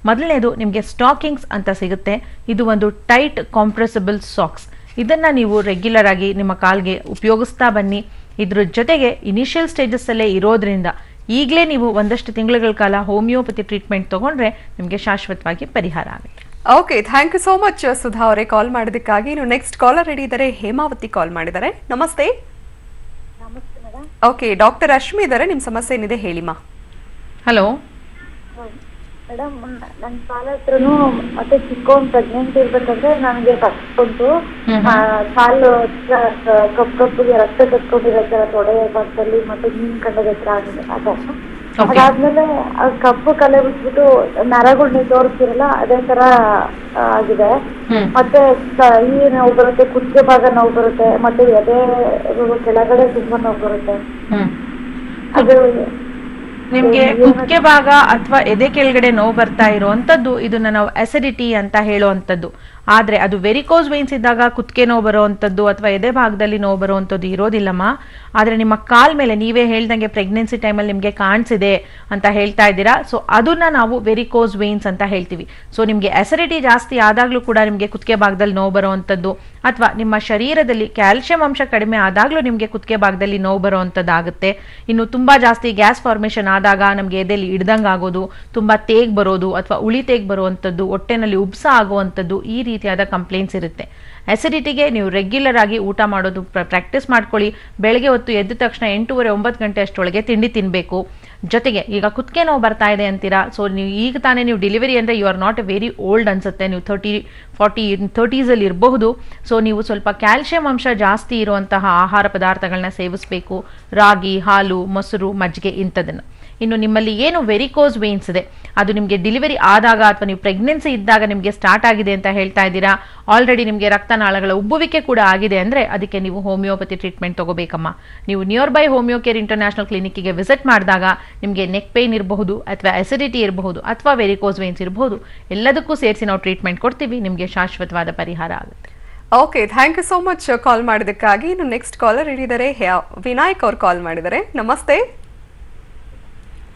ಮೊದಲನೇದು ನಿಮಗೆ ಸ್ಟಾಕಿಂಗ್ಸ್ ಅಂತ ಸಿಗುತ್ತೆ. ಇದು ಒಂದು ಟೈಟ್ ಕಾಂಪ್ರೆಸಬಲ್ ಸಾಕ್ಸ್. ಇದನ್ನು ನೀವು ರೆಗ್ಯುಲರ್ ಆಗಿ ನಿಮ್ಮ ಕಾಲ್ಗೆ ಉಪಯೋಗಿಸ್ತಾ ಬನ್ನಿ. ಇದ್ರ ಜೊತೆಗೆ ಇನಿಷಿಯಲ್ ಸ್ಟೇಜಸ್ಸಲ್ಲೇ ಇರೋದ್ರಿಂದ ಈಗಲೇ ನೀವು ಒಂದಷ್ಟು ತಿಂಗಳ ಕಾಲ ಹೋಮಿಯೋಪತಿ ಟ್ರೀಟ್ಮೆಂಟ್ ತೊಗೊಂಡ್ರೆ ನಿಮಗೆ ಶಾಶ್ವತವಾಗಿ ಪರಿಹಾರ ಆಗುತ್ತೆ. Okay, thank you so much Sudha ಅವರೇ ಕಾಲ್ ಮಾಡೋದಕ್ಕಾಗಿ. ಇನ್ನು ನೆಕ್ಸ್ಟ್ ಕಾಲರ್ ರೆಡಿ ಇದ್ದಾರೆ, ಹೇಮಾವತಿ ಕಾಲ್ ಮಾಡಿದ್ದಾರೆ. ನಮಸ್ತೆ. ಓಕೆ, ಡಾಕ್ಟರ್ ರಶ್ಮಿ ಇದ್ದಾರೆ, ನಿಮ್ಮ ಸಮಸ್ಯೆ ಏನಿದೆ ಹೇಳಿಮಾ. ಹಲೋ ಮೇಡಮ್, ನನ್ನ ಕಾಲ ಹತ್ರನು ಮತ್ತೆ ಚಿಕ್ಕೊಂಡ್ ಪ್ರೆಗ್ನೆಂಟ್ ಇರ್ಬೇಕಂದ್ರೆ ನನಗೆ ಕಟ್ಕೊಂಡು ಕಾಲು ಕಪ್ಪಗೆ ರಕ್ತ ಕಟ್ಕೊಂಡಿರತ್ತೆ ತೊಡೆ ಭಾಗದಲ್ಲಿ ಮತ್ತೆ ನೀನ್ ಕಂಡದ ಹತ್ರ ಆಗಿದೆ. ಅದಾದ್ಮೇಲೆ ಕಪ್ಪು ಕಲೆ ಬಿಟ್ಬಿಟ್ಟು ನರಗಳನ್ನ ತೋರಿಸ್ತಿರಲ್ಲ ಅದೇ ತರ ಆಗಿದೆ. ಮತ್ತೆ ಈ ನೋವು ಬರುತ್ತೆ, ಕುತ್ತಿಗೆ ಭಾಗ ನೋವು ಬರುತ್ತೆ, ಮತ್ತೆ ಎದೆ ಕೆಳಗಡೆ ತುಂಬಾ ನೋವು ಬರುತ್ತೆ. ಅದು ನಿಮ್ಗೆ ಕುತ್ತಿಗೆ ಭಾಗ ಅಥವಾ ಎದೆ ಕೆಳಗಡೆ ನೋವು ಬರ್ತಾ ಇರುವಂತದ್ದು ಇದನ್ನ ನಾವು ಅಸಿಡಿಟಿ ಅಂತ ಹೇಳುವಂತದ್ದು. ಆದರೆ ಅದು ವೆರಿಕೋಸ್ ವೇನ್ಸ್ ಇದ್ದಾಗ ಕುತ್ತಿಗೆ ನೋವು ಬರುವಂಥದ್ದು ಅಥವಾ ಎದೆ ಭಾಗದಲ್ಲಿ ನೋವು ಬರುವಂಥದ್ದು ಇರೋದಿಲ್ಲಮ್ಮ. ಆದರೆ ನಿಮ್ಮ ಕಾಲ್ ಮೇಲೆ ನೀವೇ ಹೇಳ್ದಂಗೆ ಪ್ರೆಗ್ನೆನ್ಸಿ ಟೈಮಲ್ಲಿ ನಿಮಗೆ ಕಾಣಿಸಿದೆ ಅಂತ ಹೇಳ್ತಾ ಇದ್ದೀರಾ. ಸೊ ಅದನ್ನ ನಾವು ವೆರಿಕೋಸ್ ವೇನ್ಸ್ ಅಂತ ಹೇಳ್ತೀವಿ. ಸೊ ನಿಮಗೆ ಅಸಿಡಿಟಿ ಜಾಸ್ತಿ ಆದಾಗಲೂ ಕೂಡ ನಿಮಗೆ ಕುತ್ತಿಗೆ ಭಾಗದಲ್ಲಿ ನೋವು ಬರುವಂಥದ್ದು, ಅಥವಾ ನಿಮ್ಮ ಶರೀರದಲ್ಲಿ ಕ್ಯಾಲ್ಸಿಯಂ ಅಂಶ ಕಡಿಮೆ ಆದಾಗಲೂ ನಿಮಗೆ ಕುತ್ತಿಗೆ ಭಾಗದಲ್ಲಿ ನೋವು ಬರುವಂಥದ್ದಾಗುತ್ತೆ. ಇನ್ನು ತುಂಬಾ ಜಾಸ್ತಿ ಗ್ಯಾಸ್ ಫಾರ್ಮೇಷನ್ ಆದಾಗ ನಮಗೆ ಎದೆಯಲ್ಲಿ ಹಿಡ್ದಂಗೆ ಆಗೋದು, ತುಂಬಾ ತೇಗ್ ಬರೋದು ಅಥವಾ ಉಳಿ ತೇಗ್ ಬರುವಂಥದ್ದು, ಹೊಟ್ಟೆನಲ್ಲಿ ಉಬ್ಸ ಆಗುವಂಥದ್ದು, ಈ ರೀತಿಯಾದ ಕಂಪ್ಲೇಂಟ್ಸ್ ಇರುತ್ತೆ. ಅಸಿಡಿಟಿಗೆ ನೀವು ರೆಗ್ಯುಲರ್ ಆಗಿ ಊಟ ಮಾಡೋದು ಪ್ರಾಕ್ಟೀಸ್ ಮಾಡ್ಕೊಳ್ಳಿ. ಬೆಳಗ್ಗೆ ಹೊತ್ತು ಎದ್ದ ತಕ್ಷಣ 8:30-9 ಗಂಟೆ ಅಷ್ಟೊಳಗೆ ತಿಂಡಿ ತಿನ್ನಬೇಕು. ಜೊತೆಗೆ ಈಗ ಕುತ್ತಿಗೆ ನೋವು ಬರ್ತಾ ಇದೆ ಅಂತೀರಾ, ಸೊ ನೀವು ಈಗ ತಾನೇ ನೀವು ಡೆಲಿವರಿ ಅಂದರೆ you are not a very old ಅನ್ಸುತ್ತೆ, ನೀವು 30-40 ಇರಬಹುದು. ಸೊ ನೀವು ಸ್ವಲ್ಪ ಕ್ಯಾಲ್ಸಿಯಂ ಅಂಶ ಜಾಸ್ತಿ ಇರುವಂತಹ ಆಹಾರ ಪದಾರ್ಥಗಳನ್ನ ಸೇವಿಸಬೇಕು. ರಾಗಿ, ಹಾಲು, ಮೊಸರು, ಮಜ್ಜಿಗೆ ಇಂಥದನ್ನು. ಇನ್ನು ನಿಮ್ಮಲ್ಲಿ ಏನು ವೆರಿಕೋಸ್ ವೇನ್ಸ್ ಇದೆ ಅದು ನಿಮಗೆ ಡೆಲಿವರಿ ಆದಾಗ ಅಥವಾ ನೀವು ಪ್ರೆಗ್ನೆನ್ಸಿ ಇದ್ದಾಗ ನಿಮಗೆ ಸ್ಟಾರ್ಟ್ ಆಗಿದೆ ಅಂತ ಹೇಳ್ತಾ ಇದ್ದೀರಾ, ಆಲ್ರೆಡಿ ನಿಮಗೆ ರಕ್ತನಾಳಗಳ ಉಬ್ಬುವಿಕೆ ಕೂಡ ಆಗಿದೆ ಅಂದರೆ ಅದಕ್ಕೆ ನೀವು ಹೋಮಿಯೋಪತಿ ಟ್ರೀಟ್ಮೆಂಟ್ ತಗೋಬೇಕಮ್ಮ. ನೀವು nearby homeo care international ಕ್ಲಿನಿಕ್ಗೆ ವಿಸಿಟ್ ಮಾಡಿದಾಗ ನಿಮಗೆ ನೆಕ್ ಪೇನ್ ಇರಬಹುದು, ಅಥವಾ ಅಸಿಡಿಟಿ ಇರಬಹುದು, ಅಥವಾ ವೆರಿಕೋಸ್ ವೇನ್ಸ್ ಇರಬಹುದು, ಎಲ್ಲದಕ್ಕೂ ಸೇರಿಸಿ ನಾವು ಟ್ರೀಟ್ಮೆಂಟ್ ಕೊಡ್ತೀವಿ. ನಿಮಗೆ ಶಾಶ್ವತವಾದ ಪರಿಹಾರ ಆಗುತ್ತೆ. Okay, thank you so much call ಮಾಡಿದ್ದಕ್ಕಾಗಿ. ಇನ್ನು ನೆಕ್ಸ್ಟ್ ಕಾಲರ್ ಹಿಡಿದರೆ ವಿನಾಯಕ್ ಅವ್ರು ಕಾಲ್ ಮಾಡಿದ್ದಾರೆ. ನಮಸ್ತೆ.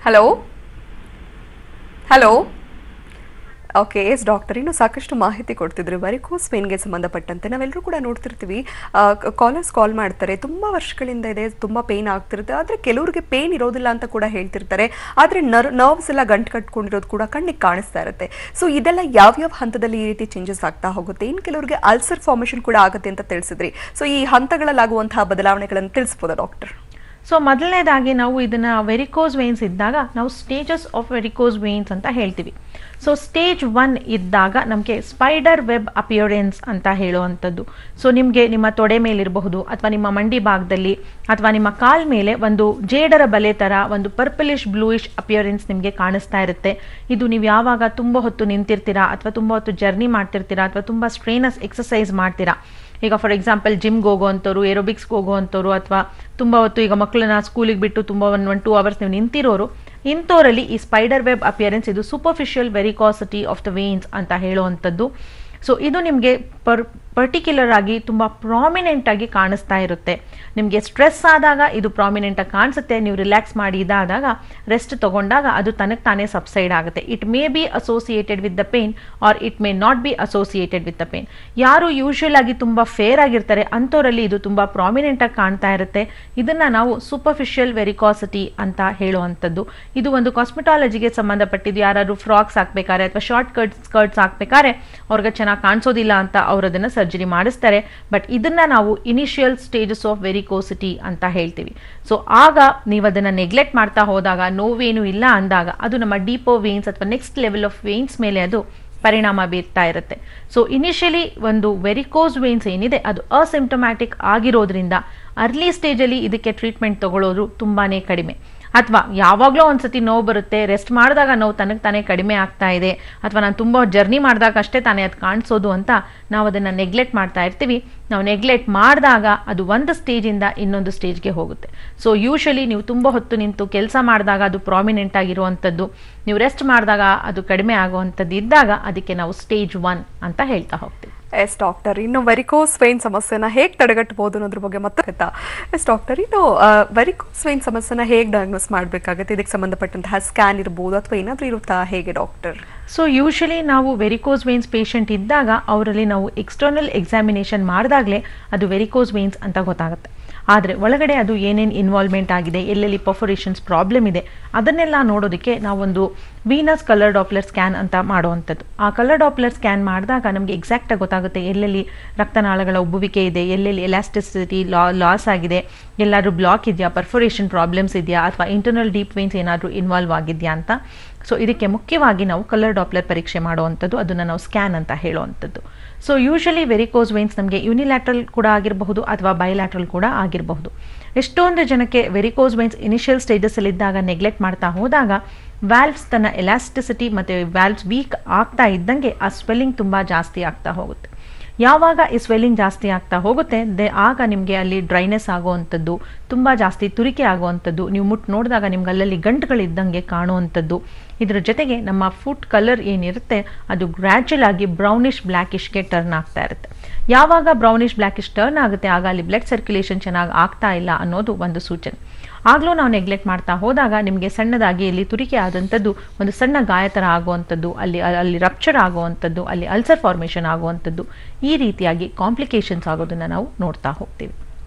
Hello hello. Okay, yes doctor, ಇನ್ನು ಸಾಕಷ್ಟು ಮಾಹಿತಿ ಕೊಡ್ತಿದ್ರು ವೆರಿಕೋಸ್ ವೇನ್ಗೆ ಸಂಬಂಧಪಟ್ಟಂತೆ. ನಾವೆಲ್ಲರೂ ಕೂಡ ನೋಡ್ತಿರ್ತೀವಿ, ಕಾಲರ್ಸ್ ಕಾಲ್ ಮಾಡ್ತಾರೆ, ತುಂಬ ವರ್ಷಗಳಿಂದ ಇದೆ, ತುಂಬ ಪೇನ್ ಆಗ್ತಿರುತ್ತೆ, ಆದರೆ ಕೆಲವರಿಗೆ ಪೇನ್ ಇರೋದಿಲ್ಲ ಅಂತ ಕೂಡ ಹೇಳ್ತಿರ್ತಾರೆ. ಆದರೆ ನರ್ವ್ಸ್ ಎಲ್ಲ ಗಂಟು ಕಟ್ಕೊಂಡಿರೋದು ಕೂಡ ಕಣ್ಣಿಗೆ ಕಾಣಿಸ್ತಾ ಇರುತ್ತೆ. ಸೊ ಇದೆಲ್ಲ ಯಾವ್ಯಾವ ಹಂತದಲ್ಲಿ ಈ ರೀತಿ ಚೇಂಜಸ್ ಆಗ್ತಾ ಹೋಗುತ್ತೆ? ಇನ್ನು ಕೆಲವರಿಗೆ ಅಲ್ಸರ್ ಫಾರ್ಮೇಷನ್ ಕೂಡ ಆಗುತ್ತೆ ಅಂತ ತಿಳಿಸಿದ್ರಿ. ಸೊ ಈ ಹಂತಗಳಲ್ಲಾಗುವಂತಹ ಬದಲಾವಣೆಗಳನ್ನು ತಿಳಿಸ್ಬೋದಾ ಡಾಕ್ಟರ್? ಸೊ ಮೊದಲನೇದಾಗಿ ನಾವು ಇದನ್ನು ವೆರಿಕೋಸ್ ವೇನ್ಸ್ ಇದ್ದಾಗ ನಾವು ಸ್ಟೇಜಸ್ ಆಫ್ ವೆರಿಕೋಸ್ ವೇನ್ಸ್ ಅಂತ ಹೇಳ್ತೀವಿ. ಸೊ ಸ್ಟೇಜ್ 1 ಇದ್ದಾಗ ನಮಗೆ ಸ್ಪೈಡರ್ ವೆಬ್ ಅಪಿಯರೆನ್ಸ್ ಅಂತ ಹೇಳುವಂಥದ್ದು. ಸೊ ನಿಮಗೆ ನಿಮ್ಮ ತೊಡೆ ಮೇಲಿರಬಹುದು, ಅಥವಾ ನಿಮ್ಮ ಮಂಡಿ ಭಾಗದಲ್ಲಿ, ಅಥವಾ ನಿಮ್ಮ ಕಾಲ್ ಮೇಲೆ ಒಂದು ಜೇಡರ ಬಲೆ ಥರ ಒಂದು ಪರ್ಪಲಿಶ್ ಬ್ಲೂಯಿಶ್ ಅಪಿಯರೆನ್ಸ್ ನಿಮಗೆ ಕಾಣಿಸ್ತಾ ಇರುತ್ತೆ. ಇದು ನೀವು ಯಾವಾಗ ತುಂಬ ಹೊತ್ತು ನಿಂತಿರ್ತೀರಾ, ಅಥವಾ ತುಂಬ ಹೊತ್ತು ಜರ್ನಿ ಮಾಡ್ತಿರ್ತೀರಾ, ಅಥವಾ ತುಂಬ ಸ್ಟ್ರೇನಸ್ ಎಕ್ಸಸೈಸ್ ಮಾಡ್ತೀರಾ, ಈಗ ಫಾರ್ ಎಕ್ಸಾಂಪಲ್ ಜಿಮ್ಗೆ ಹೋಗೋವಂಥವ್ರು, ಏರೋಬಿಕ್ಸ್ಗೆ ಹೋಗೋವಂಥವ್ರು, ಅಥವಾ ತುಂಬ ಹೊತ್ತು ಈಗ ಮಕ್ಕಳನ್ನ ಸ್ಕೂಲಿಗೆ ಬಿಟ್ಟು ತುಂಬ 1-2 ಅವರ್ಸ್ ನೀವು ನಿಂತಿರೋರು, ಇಂಥವರಲ್ಲಿ ಈ ಸ್ಪೈಡರ್ ವೆಬ್ ಅಪಿಯರೆನ್ಸ್ ಇದು ಸೂಪರ್ಫಿಷಿಯಲ್ ವೆರಿಕಾಸಿಟಿ ಆಫ್ ದ ವೇನ್ಸ್ ಅಂತ ಹೇಳುವಂಥದ್ದು. ಸೊ ಇದು ನಿಮಗೆ ಪರ್ಟಿಕ್ಯುಲರ್ ಆಗಿ ತುಂಬ ಪ್ರಾಮಿನೆಂಟ್ ಆಗಿ ಕಾಣಿಸ್ತಾ ಇರುತ್ತೆ. ನಿಮಗೆ ಸ್ಟ್ರೆಸ್ ಆದಾಗ ಇದು ಪ್ರಾಮಿನೆಂಟ್ ಆಗಿ ಕಾಣಿಸುತ್ತೆ. ನೀವು ರಿಲ್ಯಾಕ್ಸ್ ಮಾಡಿ ಇದಾದಾಗ, ರೆಸ್ಟ್ ತಗೊಂಡಾಗ ಅದು ತನಗೆ ತಾನೇ ಸಬ್ಸೈಡ್ ಆಗುತ್ತೆ. It may be associated with the pain or it may not be associated with the pain. ಯಾರು ಯೂಶುವಲ್ ಆಗಿ ತುಂಬ ಫೇರ್ ಆಗಿರ್ತಾರೆ ಅಂಥವರಲ್ಲಿ ಇದು ತುಂಬ ಪ್ರಾಮಿನೆಂಟ್ ಆಗಿ ಕಾಣ್ತಾ ಇರುತ್ತೆ. ಇದನ್ನ ನಾವು ಸೂಪರ್ಫಿಷಿಯಲ್ ವೆರಿಕಾಸಿಟಿ ಅಂತ ಹೇಳುವಂಥದ್ದು. ಇದು ಒಂದು ಕಾಸ್ಮೆಟಾಲಜಿಗೆ ಸಂಬಂಧಪಟ್ಟಿದ್ದು. ಯಾರಾದ್ರು ಫ್ರಾಕ್ಸ್ ಹಾಕ್ಬೇಕಾದ್ರೆ ಅಥವಾ ಶಾರ್ಟ್ ಸ್ಕರ್ಟ್ಸ್ ಹಾಕ್ಬೇಕಾದ್ರೆ ಅವ್ರಿಗೆ ಚೆನ್ನಾಗಿ ಕಾಣಿಸೋದಿಲ್ಲ ಅಂತ ಅವರು ಅದನ್ನು ಸರ್ಜರಿ ಮಾಡಿಸ್ತಾರೆ. ಬಟ್ ಇದನ್ನ ನಾವು ಇನಿಷಿಯಲ್ ಸ್ಟೇಜಸ್ ಆಫ್ ವೆರಿಕೋಸಿಟಿ ಅಂತ ಹೇಳ್ತೀವಿ. ಸೊ ಆಗ ನೀವು ಅದನ್ನು ನೆಗ್ಲೆಕ್ಟ್ ಮಾಡ್ತಾ ಹೋದಾಗ, ನೋವೇನು ಇಲ್ಲ ಅಂದಾಗ, ಅದು ನಮ್ಮ ಡೀಪೋ ವೇನ್ಸ್ ಅಥವಾ ನೆಕ್ಸ್ಟ್ ಲೆವೆಲ್ ಆಫ್ ವೇನ್ಸ್ ಮೇಲೆ ಅದು ಪರಿಣಾಮ ಬೀರ್ತಾ ಇರುತ್ತೆ. ಸೊ ಇನಿಷಿಯಲಿ ಒಂದು ವೆರಿಕೋಸ್ ವೇನ್ಸ್ ಏನಿದೆ ಅದು ಅಸಿಂಪ್ಟಮ್ಯಾಟಿಕ್ ಆಗಿರೋದ್ರಿಂದ ಅರ್ಲಿ ಸ್ಟೇಜಲ್ಲಿ ಇದಕ್ಕೆ ಟ್ರೀಟ್ಮೆಂಟ್ ತಗೊಳ್ಳೋದು ತುಂಬಾನೇ ಕಡಿಮೆ. ಅಥವಾ ಯಾವಾಗಲೂ ಒಂದ್ಸತಿ ನೋವು ಬರುತ್ತೆ, ರೆಸ್ಟ್ ಮಾಡಿದಾಗ ನೋವು ತನಗೆ ತಾನೇ ಕಡಿಮೆ ಆಗ್ತಾ ಇದೆ, ಅಥವಾ ನಾನು ತುಂಬ ಜರ್ನಿ ಮಾಡಿದಾಗ ಅಷ್ಟೇ ತಾನೇ ಅದು ಕಾಣಿಸೋದು ಅಂತ ನಾವು ಅದನ್ನು ನೆಗ್ಲೆಕ್ಟ್ ಮಾಡ್ತಾ ಇರ್ತೀವಿ. ನಾವು ನೆಗ್ಲೆಕ್ಟ್ ಮಾಡಿದಾಗ ಅದು ಒಂದು ಸ್ಟೇಜಿಂದ ಇನ್ನೊಂದು ಸ್ಟೇಜ್ಗೆ ಹೋಗುತ್ತೆ. ಸೊ ಯೂಶಲಿ ನೀವು ತುಂಬ ಹೊತ್ತು ನಿಂತು ಕೆಲಸ ಮಾಡಿದಾಗ ಅದು ಪ್ರಾಮಿನೆಂಟ್ ಆಗಿರುವಂಥದ್ದು, ನೀವು ರೆಸ್ಟ್ ಮಾಡಿದಾಗ ಅದು ಕಡಿಮೆ ಆಗುವಂಥದ್ದು ಇದ್ದಾಗ ಅದಕ್ಕೆ ನಾವು ಸ್ಟೇಜ್ 1 ಅಂತ ಹೇಳ್ತಾ ಹೋಗ್ತೀವಿ. ಎಸ್ ಡಾಕ್ಟರ್, ಇನ್ನು ವೆರಿಕೋಸ್ ವೇನ್ ಸಮಸ್ಯೆನ ಹೇಗೆ ತಡೆಗಟ್ಟಬಹುದು ಅನ್ನೋದ್ರ ಬಗ್ಗೆ ಮತ್ತೆ ಎಸ್ ಡಾಕ್ಟರ್, ಇನ್ನು ವೆರಿಕೋಸ್ ವೇನ್ ಸಮಸ್ಯೆನ ಹೇಗೆ ಡಯಾಗ್ನೋಸ್ ಮಾಡಬೇಕಾಗುತ್ತೆ? ಇದಕ್ಕೆ ಸಂಬಂಧಪಟ್ಟಂತಹ ಸ್ಕ್ಯಾನ್ ಇರ್ಬೋದು ಅಥವಾ ಏನಾದರೂ ಇರುತ್ತಾ, ಹೇಗೆ ಡಾಕ್ಟರ್? ಸೊ ಯೂಶಲಿ ನಾವು ವೆರಿಕೋಸ್ ವೇನ್ಸ್ ಪೇಷಂಟ್ ಇದ್ದಾಗ ಅವರಲ್ಲಿ ನಾವು ಎಕ್ಸ್ಟರ್ನಲ್ ಎಕ್ಸಾಮಿನೇಷನ್ ಮಾಡಿದಾಗಲೇ ಅದು ವೆರಿಕೋಸ್ ವೇನ್ಸ್ ಅಂತ ಗೊತ್ತಾಗುತ್ತೆ. ಆದರೆ ಒಳಗಡೆ ಅದು ಏನೇನು ಇನ್ವಾಲ್ವ್ಮೆಂಟ್ ಆಗಿದೆ, ಎಲ್ಲೆಲ್ಲಿ ಪರ್ಫೊರೇಷನ್ಸ್ ಪ್ರಾಬ್ಲಮ್ ಇದೆ, ಅದನ್ನೆಲ್ಲ ನೋಡೋದಕ್ಕೆ ನಾವೊಂದು ವೀನಸ್ ಕಲರ್ ಡಾಪ್ಲರ್ ಸ್ಕ್ಯಾನ್ ಅಂತ ಮಾಡುವಂಥದ್ದು. ಆ ಕಲರ್ ಡಾಪ್ಲರ್ ಸ್ಕ್ಯಾನ್ ಮಾಡಿದಾಗ ನಮಗೆ ಎಕ್ಸಾಕ್ಟಾಗಿ ಗೊತ್ತಾಗುತ್ತೆ ಎಲ್ಲೆಲ್ಲಿ ರಕ್ತನಾಳಗಳ ಉಬ್ಬುವಿಕೆ ಇದೆ, ಎಲ್ಲೆಲ್ಲಿ ಎಲಾಸ್ಟಿಸಿಟಿ ಲಾಸ್ ಆಗಿದೆ, ಎಲ್ಲಾದರೂ ಬ್ಲಾಕ್ ಇದೆಯಾ, ಪರ್ಫೊರೇಷನ್ ಪ್ರಾಬ್ಲಮ್ಸ್ ಇದೆಯಾ, ಅಥವಾ ಇಂಟರ್ನಲ್ ಡೀಪ್ ವೇನ್ಸ್ ಏನಾದರೂ ಇನ್ವಾಲ್ವ್ ಆಗಿದೆಯಾ ಅಂತ. ಸೊ ಇದಕ್ಕೆ ಮುಖ್ಯವಾಗಿ ನಾವು ಕಲರ್ ಡಾಪ್ಲರ್ ಪರೀಕ್ಷೆ ಮಾಡುವಂಥದ್ದು, ಅದನ್ನು ನಾವು ಸ್ಕ್ಯಾನ್ ಅಂತ ಹೇಳುವಂಥದ್ದು. ಸೊ ಯೂಶಲಿ ವೆರಿಕೋಸ್ ವೇನ್ಸ್ ನಮಗೆ ಯೂನಿಲ್ಯಾಟ್ರಲ್ ಕೂಡ ಆಗಿರಬಹುದು ಅಥವಾ ಬೈಲ್ಯಾಟ್ರಲ್ ಕೂಡ ಆಗಿರಬಹುದು. ಎಷ್ಟೊಂದು ಜನಕ್ಕೆ ವೆರಿಕೋಸ್ ವೇನ್ಸ್ ಇನಿಷಿಯಲ್ ಸ್ಟೇಜಸ್ಸಲ್ಲಿ ಇದ್ದಾಗ ನೆಗ್ಲೆಕ್ಟ್ ಮಾಡ್ತಾ ಹೋದಾಗ ವ್ಯಾಲ್ವ್ಸ್ ತನ್ನ ಎಲಾಸ್ಟಿಸಿಟಿ ಮತ್ತು ವ್ಯಾಲ್ವ್ಸ್ ವೀಕ್ ಆಗ್ತಾ ಇದ್ದಂಗೆ ಆ ಸ್ವೆಲ್ಲಿಂಗ್ ತುಂಬ ಜಾಸ್ತಿ ಆಗ್ತಾ ಹೋಗುತ್ತೆ. ಯಾವಾಗ ಈ ಸ್ವೆಲ್ಲಿಂಗ್ ಜಾಸ್ತಿ ಆಗ್ತಾ ಹೋಗುತ್ತೆ ಆಗ ನಿಮಗೆ ಅಲ್ಲಿ ಡ್ರೈನೆಸ್ ಆಗುವಂಥದ್ದು, ತುಂಬ ಜಾಸ್ತಿ ತುರಿಕೆ ಆಗುವಂಥದ್ದು, ನೀವು ಮುಟ್ಟು ನೋಡಿದಾಗ ನಿಮ್ಗೆ ಅಲ್ಲಲ್ಲಿ ಗಂಟುಗಳಿದ್ದಂಗೆ ಕಾಣುವಂಥದ್ದು. ಇದರ ಜೊತೆಗೆ ನಮ್ಮ ಫುಡ್ ಕಲರ್ ಏನಿರುತ್ತೆ ಅದು ಗ್ರ್ಯಾಜುವಲ್ ಆಗಿ ಬ್ರೌನಿಷ್ ಬ್ಲ್ಯಾಕಿಶ್ಗೆ ಟರ್ನ್ ಆಗ್ತಾ ಇರುತ್ತೆ. ಯಾವಾಗ ಬ್ರೌನಿಷ್ ಬ್ಲ್ಯಾಕಿಶ್ ಟರ್ನ್ ಆಗುತ್ತೆ ಆಗ ಅಲ್ಲಿ ಬ್ಲಡ್ ಸರ್ಕ್ಯುಲೇಷನ್ ಚೆನ್ನಾಗಿ ಆಗ್ತಾ ಇಲ್ಲ ಅನ್ನೋದು ಒಂದು ಸೂಚನೆ. ಆಗಲೂ ನಾವು ನೆಗ್ಲೆಕ್ಟ್ ಮಾಡ್ತಾ ಹೋದಾಗ ನಿಮಗೆ ಸಣ್ಣದಾಗಿ ಇಲ್ಲಿ ತುರಿಕೆ ಆದಂಥದ್ದು ಒಂದು ಸಣ್ಣ ಗಾಯ ಥರ ಆಗುವಂಥದ್ದು, ಅಲ್ಲಿ ರಪ್ಚರ್ ಆಗುವಂಥದ್ದು, ಅಲ್ಲಿ ಅಲ್ಸರ್ ಫಾರ್ಮೇಷನ್ ಆಗುವಂಥದ್ದು, ಈ ರೀತಿಯಾಗಿ ಕಾಂಪ್ಲಿಕೇಶನ್ಸ್ ಆಗೋದನ್ನು ನಾವು ನೋಡ್ತಾ ಹೋಗ್ತೀವಿ.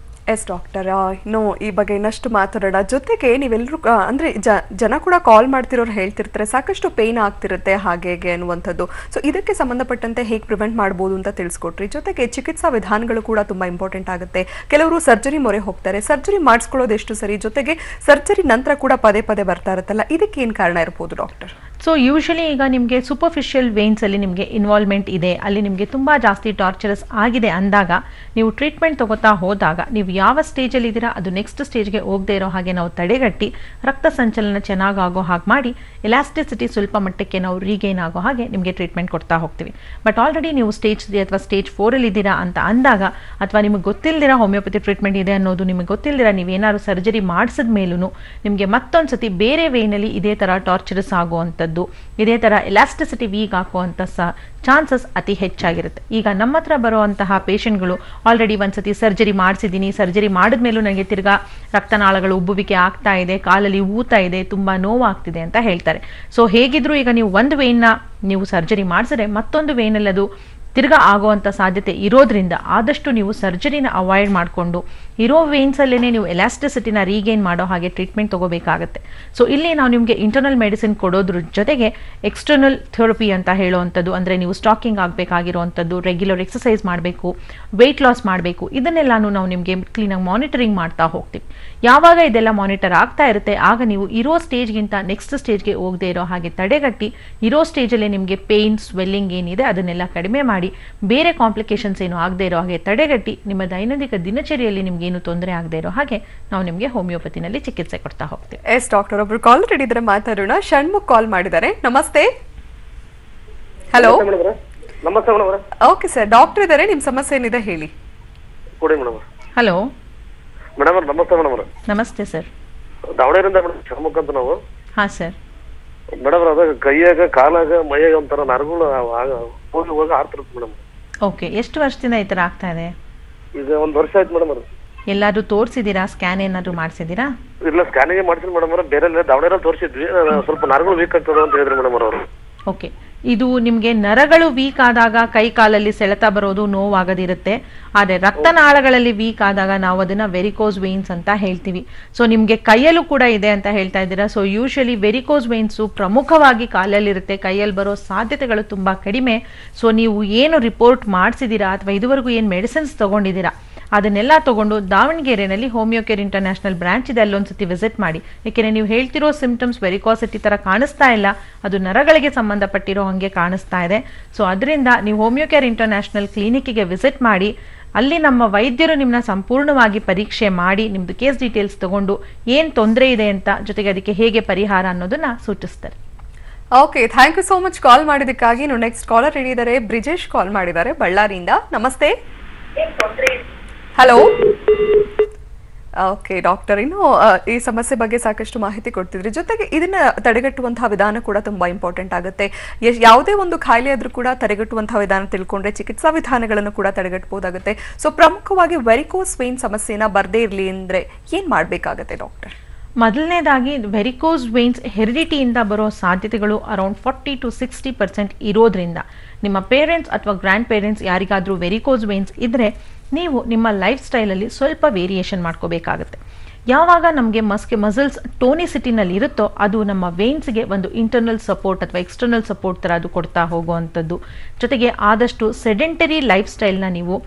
ಎಸ್ ಡಾಕ್ಟರ್, ಇನ್ನು ಈ ಬಗ್ಗೆ ಇನ್ನಷ್ಟು ಮಾತಾಡೋಣ. ಜೊತೆಗೆ ನೀವೆಲ್ಲರೂ ಅಂದರೆ ಜನ ಕೂಡ ಕಾಲ್ ಮಾಡ್ತಿರೋರು ಹೇಳ್ತಿರ್ತಾರೆ ಸಾಕಷ್ಟು ಪೇಯ್ನ್ ಆಗ್ತಿರುತ್ತೆ ಹಾಗೆ ಅನ್ನುವಂಥದ್ದು. ಸೊ ಇದಕ್ಕೆ ಸಂಬಂಧಪಟ್ಟಂತೆ ಹೇಗೆ ಪ್ರಿವೆಂಟ್ ಮಾಡ್ಬೋದು ಅಂತ ತಿಳಿಸ್ಕೊಟ್ರಿ. ಜೊತೆಗೆ ಚಿಕಿತ್ಸಾ ವಿಧಾನಗಳು ಕೂಡ ತುಂಬ ಇಂಪಾರ್ಟೆಂಟ್ ಆಗುತ್ತೆ. ಕೆಲವರು ಸರ್ಜರಿ ಮೊರೆ ಹೋಗ್ತಾರೆ, ಸರ್ಜರಿ ಮಾಡಿಸ್ಕೊಳ್ಳೋದು ಎಷ್ಟು ಸರಿ, ಜೊತೆಗೆ ಸರ್ಜರಿ ನಂತರ ಕೂಡ ಪದೇ ಪದೇ ಬರ್ತಾ ಇರುತ್ತಲ್ಲ, ಇದಕ್ಕೆ ಏನು ಕಾರಣ ಇರ್ಬೋದು ಡಾಕ್ಟರ್? ಸೊ ಯೂಶಲಿ ಈಗ ನಿಮಗೆ ಸೂಪರ್ಫಿಷಿಯಲ್ ವೇನ್ಸಲ್ಲಿ ನಿಮಗೆ ಇನ್ವಾಲ್ವ್ಮೆಂಟ್ ಇದೆ, ಅಲ್ಲಿ ನಿಮಗೆ ತುಂಬ ಜಾಸ್ತಿ ಟಾರ್ಚರಸ್ ಆಗಿದೆ ಅಂದಾಗ ನೀವು ಟ್ರೀಟ್ಮೆಂಟ್ ತಗೋತಾ ಹೋದಾಗ ನೀವು ಯಾವ ಸ್ಟೇಜಲ್ಲಿ ಇದ್ದೀರಾ ಅದು ನೆಕ್ಸ್ಟ್ ಸ್ಟೇಜ್ಗೆ ಹೋಗದೆ ಇರೋ ಹಾಗೆ ನಾವು ತಡೆಗಟ್ಟಿ ರಕ್ತ ಸಂಚಲನ ಚೆನ್ನಾಗೋ ಹಾಗೆ ಮಾಡಿ ಎಲಾಸ್ಟಿಸಿಟಿ ಸ್ವಲ್ಪ ಮಟ್ಟಕ್ಕೆ ನಾವು ರೀಗೈನ್ ಆಗೋ ಹಾಗೆ ನಿಮಗೆ ಟ್ರೀಟ್ಮೆಂಟ್ ಕೊಡ್ತಾ ಹೋಗ್ತೀವಿ. ಬಟ್ ಆಲ್ರೆಡಿ ನೀವು ಸ್ಟೇಜ್ 3 ಅಥವಾ ಸ್ಟೇಜ್ 4 ಇದ್ದೀರಾ ಅಂತ ಅಂದಾಗ, ಅಥವಾ ನಿಮಗೆ ಗೊತ್ತಿಲ್ಲದಿರ ಹೋಮಿಯೋಪತಿ ಟ್ರೀಟ್ಮೆಂಟ್ ಇದೆ ಅನ್ನೋದು ನಿಮಗೆ ಗೊತ್ತಿಲ್ಲದಿರ ನೀವೇನಾದ್ರು ಸರ್ಜರಿ ಮಾಡಿಸಿದ ಮೇಲೂ ನಿಮಗೆ ಮತ್ತೊಂದು ಸತಿ ಬೇರೆ ವೇನಲ್ಲಿ ಇದೇ ಥರ ಟಾರ್ಚರಸ್ ಆಗುವಂಥದ್ದು, ಇದೇ ಥರ ಎಲಾಸ್ಟಿಸಿಟಿ ವೀಕ್ ಹಾಕುವಂಥ ಚಾನ್ಸಸ್ ಅತಿ ಹೆಚ್ಚಾಗಿರುತ್ತೆ. ಈಗ ನಮ್ಮ ಹತ್ರ ಬರುವಂತಹ ಪೇಷಂಟ್ಗಳು ಆಲ್ರೆಡಿ ಒಂದ್ಸತಿ ಸರ್ಜರಿ ಮಾಡಿಸಿದ್ದೀನಿ, ಸರ್ಜರಿ ಮಾಡಿದ್ಮೇಲೂ ನನಗೆ ತಿರ್ಗಾ ರಕ್ತನಾಳಗಳು ಉಬ್ಬುವಿಕೆ ಆಗ್ತಾ ಇದೆ, ಕಾಲಲ್ಲಿ ಊತ ಇದೆ, ತುಂಬ ನೋವಾಗ್ತಿದೆ ಅಂತ ಹೇಳ್ತಾರೆ. ಸೊ ಹೇಗಿದ್ರು ಈಗ ನೀವು ಒಂದು ವೇನ್ನ ನೀವು ಸರ್ಜರಿ ಮಾಡಿಸಿದ್ರೆ ಮತ್ತೊಂದು ವೇನಲ್ಲಿ ಅದು ತಿರ್ಗಾ ಆಗುವಂಥ ಸಾಧ್ಯತೆ ಇರೋದ್ರಿಂದ ಆದಷ್ಟು ನೀವು ಸರ್ಜರಿನ ಅವಾಯ್ಡ್ ಮಾಡಿಕೊಂಡು ಇರೋ ವೇನ್ಸಲ್ಲೇ ನೀವು ಎಲಾಸ್ಟಿಸಿಟಿನ ರೀಗೇನ್ ಮಾಡೋ ಹಾಗೆ ಟ್ರೀಟ್ಮೆಂಟ್ ತಗೋಬೇಕಾಗತ್ತೆ. ಸೊ ಇಲ್ಲಿ ನಾವು ನಿಮಗೆ ಇಂಟರ್ನಲ್ ಮೆಡಿಸಿನ್ ಕೊಡೋದ್ರ ಜೊತೆಗೆ ಎಕ್ಸ್ಟರ್ನಲ್ ಥೆರಪಿ ಅಂತ ಹೇಳುವಂಥದ್ದು, ಅಂದರೆ ನೀವು ಸ್ಟಾಕಿಂಗ್ ಆಗಬೇಕಾಗಿರುವಂಥದ್ದು, ರೆಗ್ಯುಲರ್ ಎಕ್ಸಸೈಸ್ ಮಾಡಬೇಕು, ವೆಯ್ಟ್ ಲಾಸ್ ಮಾಡಬೇಕು, ಇದನ್ನೆಲ್ಲಾನು ನಾವು ನಿಮಗೆ ಕ್ಲೀನಾಗಿ ಮಾನಿಟರಿಂಗ್ ಮಾಡ್ತಾ ಹೋಗ್ತೀವಿ. ಯಾವಾಗ ಇದೆಲ್ಲ ಮಾನಿಟರ್ ಆಗ್ತಾ ಇರುತ್ತೆ ಆಗ ನೀವು ಇರೋ ಸ್ಟೇಜ್ಗಿಂತ ನೆಕ್ಸ್ಟ್ ಸ್ಟೇಜ್ಗೆ ಹೋಗದೆ ಇರೋ ಹಾಗೆ ತಡೆಗಟ್ಟಿ ಇರೋ ಸ್ಟೇಜಲ್ಲೇ ನಿಮಗೆ ಪೇಯ್ನ್ ಸ್ವೆಲ್ಲಿಂಗ್ ಏನಿದೆ ಅದನ್ನೆಲ್ಲ ಕಡಿಮೆ ಮಾಡಿ ಬೇರೆ ಕಾಂಪ್ಲಿಕೇಶನ್ಸ್ ಏನು ಆಗದೆ ಇರೋ ಹಾಗೆ ತಡೆಗಟ್ಟಿ ನಿಮ್ಮ ದೈನಂದಿನ ದಿನಚರಿಯಲ್ಲಿ ನಿಮ್ಗೆ ಏನು ತೊಂದರೆ ಆಗದೆ ಇರೋ ಹಾಗೆ ನಾವು ನಿಮಗೆ ಹೋಮಿಯೋಪತಿನಲ್ಲಿ ಚಿಕಿತ್ಸೆ ಕೊಡ್ತಾ ಹೋಗ್ತೀವಿ. ಎಸ್ ಡಾಕ್ಟರ್, ಒಬ್ರು ಕಾಲ್ ಹಿಡಿದ್ರೆ ಮಾತಾಡೋಣ. ಷಣ್ಮುಖ್ ಕಾಲ್ ಮಾಡಿದ್ದಾರೆ. ನಮಸ್ತೆ. ಹಲೋ. ನಮಸ್ತೆ ಮೇಡಮ್. ಓಕೆ ಸರ್, ಡಾಕ್ಟರ್ ಇದ್ದಾರೆ, ನಿಮ್ಮ ಸಮಸ್ಯೆ ಏನಿದೆ ಹೇಳಿ. Hello madam. ನಮಸ್ತೆ ಮೇಡಮ್. ನಮಸ್ತೆ ಸರ್. ದಾವಣಗೆರೆಯಿಂದ ಮೇಡಮ್, ಷಣ್ಮುಖ್ ಅಂತ ನಾವು. ಹಾ ಸರ್. ಮೇಡಮ್ ಅದ ಕೈಯಾಗ ಕಾಲಾಗ ಮೈಯಾಗ ಒಂಥರ ನರಗಳು ಹೋಗಿ ಹೋಗಿ ಆಡ್ತಿರುತ್ತೆ ಮೇಡಮ್. ಓಕೆ, ಎಷ್ಟು ವರ್ಷದಿಂದ ಈ ಥರ ಆಗ್ತಾ ಇದೆ? ಈಗ 1 ವರ್ಷ ಆಯ್ತು ಮೇಡಮ್. ಅದು ಎಲ್ಲಾದ್ರೂ ತೋರಿಸಿದ್ದೀರಾ? ಸ್ಕ್ಯಾನ್ ಏನಾದ್ರು ಮಾಡಿಸಿದ್ದೀರಾ? ಇಲ್ಲ, ಸ್ಕ್ಯಾನಿಂಗ್ ಮಾಡ್ಸಿಲ್ಲ ಮೇಡಮ್. ಬೇರೆ ದಾವಣಗೆರೆ ತೋರಿಸಿದ್ವಿ, ಸ್ವಲ್ಪ ನರಗಳು ವೀಕ್ ಆಗ್ತದೆ ಅಂತ ಹೇಳಿದ್ರು ಮೇಡಮ್ ಅವರು. ಓಕೆ, ಇದು ನಿಮಗೆ ನರಗಳು ವೀಕ್ ಆದಾಗ ಕೈ ಕಾಲಲ್ಲಿ ಸೆಳೆತ ಬರೋದು ನೋವಾಗದಿರುತ್ತೆ. ಆದರೆ ರಕ್ತನಾಳಗಳಲ್ಲಿ ವೀಕ್ ಆದಾಗ ನಾವು ಅದನ್ನ ವೆರಿಕೋಸ್ ವೇನ್ಸ್ ಅಂತ ಹೇಳ್ತೀವಿ. ಸೊ ನಿಮಗೆ ಕೈಯಲ್ಲೂ ಕೂಡ ಇದೆ ಅಂತ ಹೇಳ್ತಾ ಇದ್ದೀರಾ. ಸೊ ಯೂಶಲಿ ವೆರಿಕೋಸ್ ವೇನ್ಸು ಪ್ರಮುಖವಾಗಿ ಕಾಲಲ್ಲಿರುತ್ತೆ, ಕೈಯಲ್ಲಿ ಬರೋ ಸಾಧ್ಯತೆಗಳು ತುಂಬ ಕಡಿಮೆ. ಸೊ ನೀವು ಏನು ರಿಪೋರ್ಟ್ ಮಾಡಿಸಿದ್ದೀರಾ ಅಥವಾ ಇದುವರೆಗೂ ಏನು ಮೆಡಿಸಿನ್ಸ್ ತೊಗೊಂಡಿದ್ದೀರಾ ಅದನ್ನೆಲ್ಲ ತಗೊಂಡು ದಾವಣಗೆರೆಯಲ್ಲಿ ಹೋಮಿಯೋಕೇರ್ ಇಂಟರ್ನ್ಯಾಷನಲ್ ಬ್ರಾಂಚ್ ಇದೆ, ಅಲ್ಲೊಂದ್ಸತಿ ವಿಸಿಟ್ ಮಾಡಿ. ಯಾಕೆಂದರೆ ನೀವು ಹೇಳ್ತಿರೋ ಸಿಂಪ್ಟಮ್ಸ್ ವೆರಿಕೋಸಿಟಿ ಥರ ಕಾಣಿಸ್ತಾ ಇಲ್ಲ, ಅದು ನರಗಳಿಗೆ ಸಂಬಂಧಪಟ್ಟಿರೋ ಹಾಗೆ ಕಾಣಿಸ್ತಾ ಇದೆ. ಸೊ ಅದರಿಂದ ನೀವು ಹೋಮಿಯೋಕೇರ್ ಇಂಟರ್ನ್ಯಾಷನಲ್ ಕ್ಲಿನಿಕ್ಗೆ ವಿಸಿಟ್ ಮಾಡಿ, ಅಲ್ಲಿ ನಮ್ಮ ವೈದ್ಯರು ನಿಮ್ಮನ್ನ ಸಂಪೂರ್ಣವಾಗಿ ಪರೀಕ್ಷೆ ಮಾಡಿ ನಿಮ್ಮದು ಕೇಸ್ ಡೀಟೇಲ್ಸ್ ತಗೊಂಡು ಏನು ತೊಂದರೆ ಇದೆ ಅಂತ, ಜೊತೆಗೆ ಅದಕ್ಕೆ ಹೇಗೆ ಪರಿಹಾರ ಅನ್ನೋದನ್ನ ಸೂಚಿಸ್ತಾರೆ. Okay, thank you so much call ಮಾಡಿದ್ದಕ್ಕಾಗಿ. ಇನ್ನು ನೆಕ್ಸ್ಟ್ ಕಾಲರ್ ಹಿಡಿದರೆ ಬ್ರಿಜೇಶ್ ಕಾಲ್ ಮಾಡಿದ್ದಾರೆ ಬಳ್ಳಾರಿಯಿಂದ. ನಮಸ್ತೆ. ಹಲೋ. ಓಕೆ ಡಾಕ್ಟರ್, ಇನ್ನು ಈ ಸಮಸ್ಯೆ ಬಗ್ಗೆ ಸಾಕಷ್ಟು ಮಾಹಿತಿ ಕೊಡ್ತಿದ್ರಿ. ಜೊತೆಗೆ ಇದನ್ನ ತಡೆಗಟ್ಟುವಂತಹ ವಿಧಾನ ಕೂಡ ತುಂಬಾ ಇಂಪಾರ್ಟೆಂಟ್ ಆಗುತ್ತೆ. ಯಾವುದೇ ಒಂದು ಕಾಯಿಲೆ ಆದ್ರೂ ಕೂಡ ತಡೆಗಟ್ಟುವಂತಹ ವಿಧಾನ ತಿಳ್ಕೊಂಡ್ರೆ ಚಿಕಿತ್ಸಾ ವಿಧಾನಗಳನ್ನು ಕೂಡ ತಡೆಗಟ್ಟಬಹುದಾಗುತ್ತೆ. ಸೊ ಪ್ರಮುಖವಾಗಿ ವೆರಿಕೋಸ್ ವೇನ್ ಸಮಸ್ಯೆನ ಬರ್ದೇ ಇರಲಿ ಅಂದ್ರೆ ಏನ್ ಮಾಡ್ಬೇಕಾಗತ್ತೆ ಡಾಕ್ಟರ್? ಮೊದಲನೇದಾಗಿ ವೆರಿಕೋಸ್ ವೇನ್ಸ್ ಹೆರಿಡಿಟಿಯಿಂದ ಬರೋ ಸಾಧ್ಯತೆಗಳು ಅರೌಂಡ್ 40 to 60% ಇರೋದ್ರಿಂದ ನಿಮ್ಮ ಪೇರೆಂಟ್ಸ್ ಅಥವಾ ಗ್ರ್ಯಾಂಡ್ ಪೇರೆಂಟ್ಸ್ ಯಾರಿಗಾದ್ರೂ ವೆರಿಕೋಸ್ ವೇನ್ಸ್ ಇದ್ರೆ ನೀವು ನಿಮ್ಮ ಲೈಫ್ ಸ್ಟೈಲಲ್ಲಿ ಸ್ವಲ್ಪ ವೇರಿಯೇಷನ್ ಮಾಡ್ಕೋಬೇಕಾಗುತ್ತೆ. ಯಾವಾಗ ನಮಗೆ ಮಸಲ್ಸ್ ಟೋನಿಸಿಟಿನಲ್ಲಿ ಇರುತ್ತೋ ಅದು ನಮ್ಮ ವೇನ್ಸ್ಗೆ ಒಂದು ಇಂಟರ್ನಲ್ ಸಪೋರ್ಟ್ ಅಥವಾ ಎಕ್ಸ್ಟರ್ನಲ್ ಸಪೋರ್ಟ್ ಥರ ಅದು ಕೊಡ್ತಾ ಹೋಗುವಂಥದ್ದು. ಜೊತೆಗೆ ಆದಷ್ಟು ಸೆಡೆಂಟರಿ ಲೈಫ್ ಸ್ಟೈಲ್ನ ನೀವು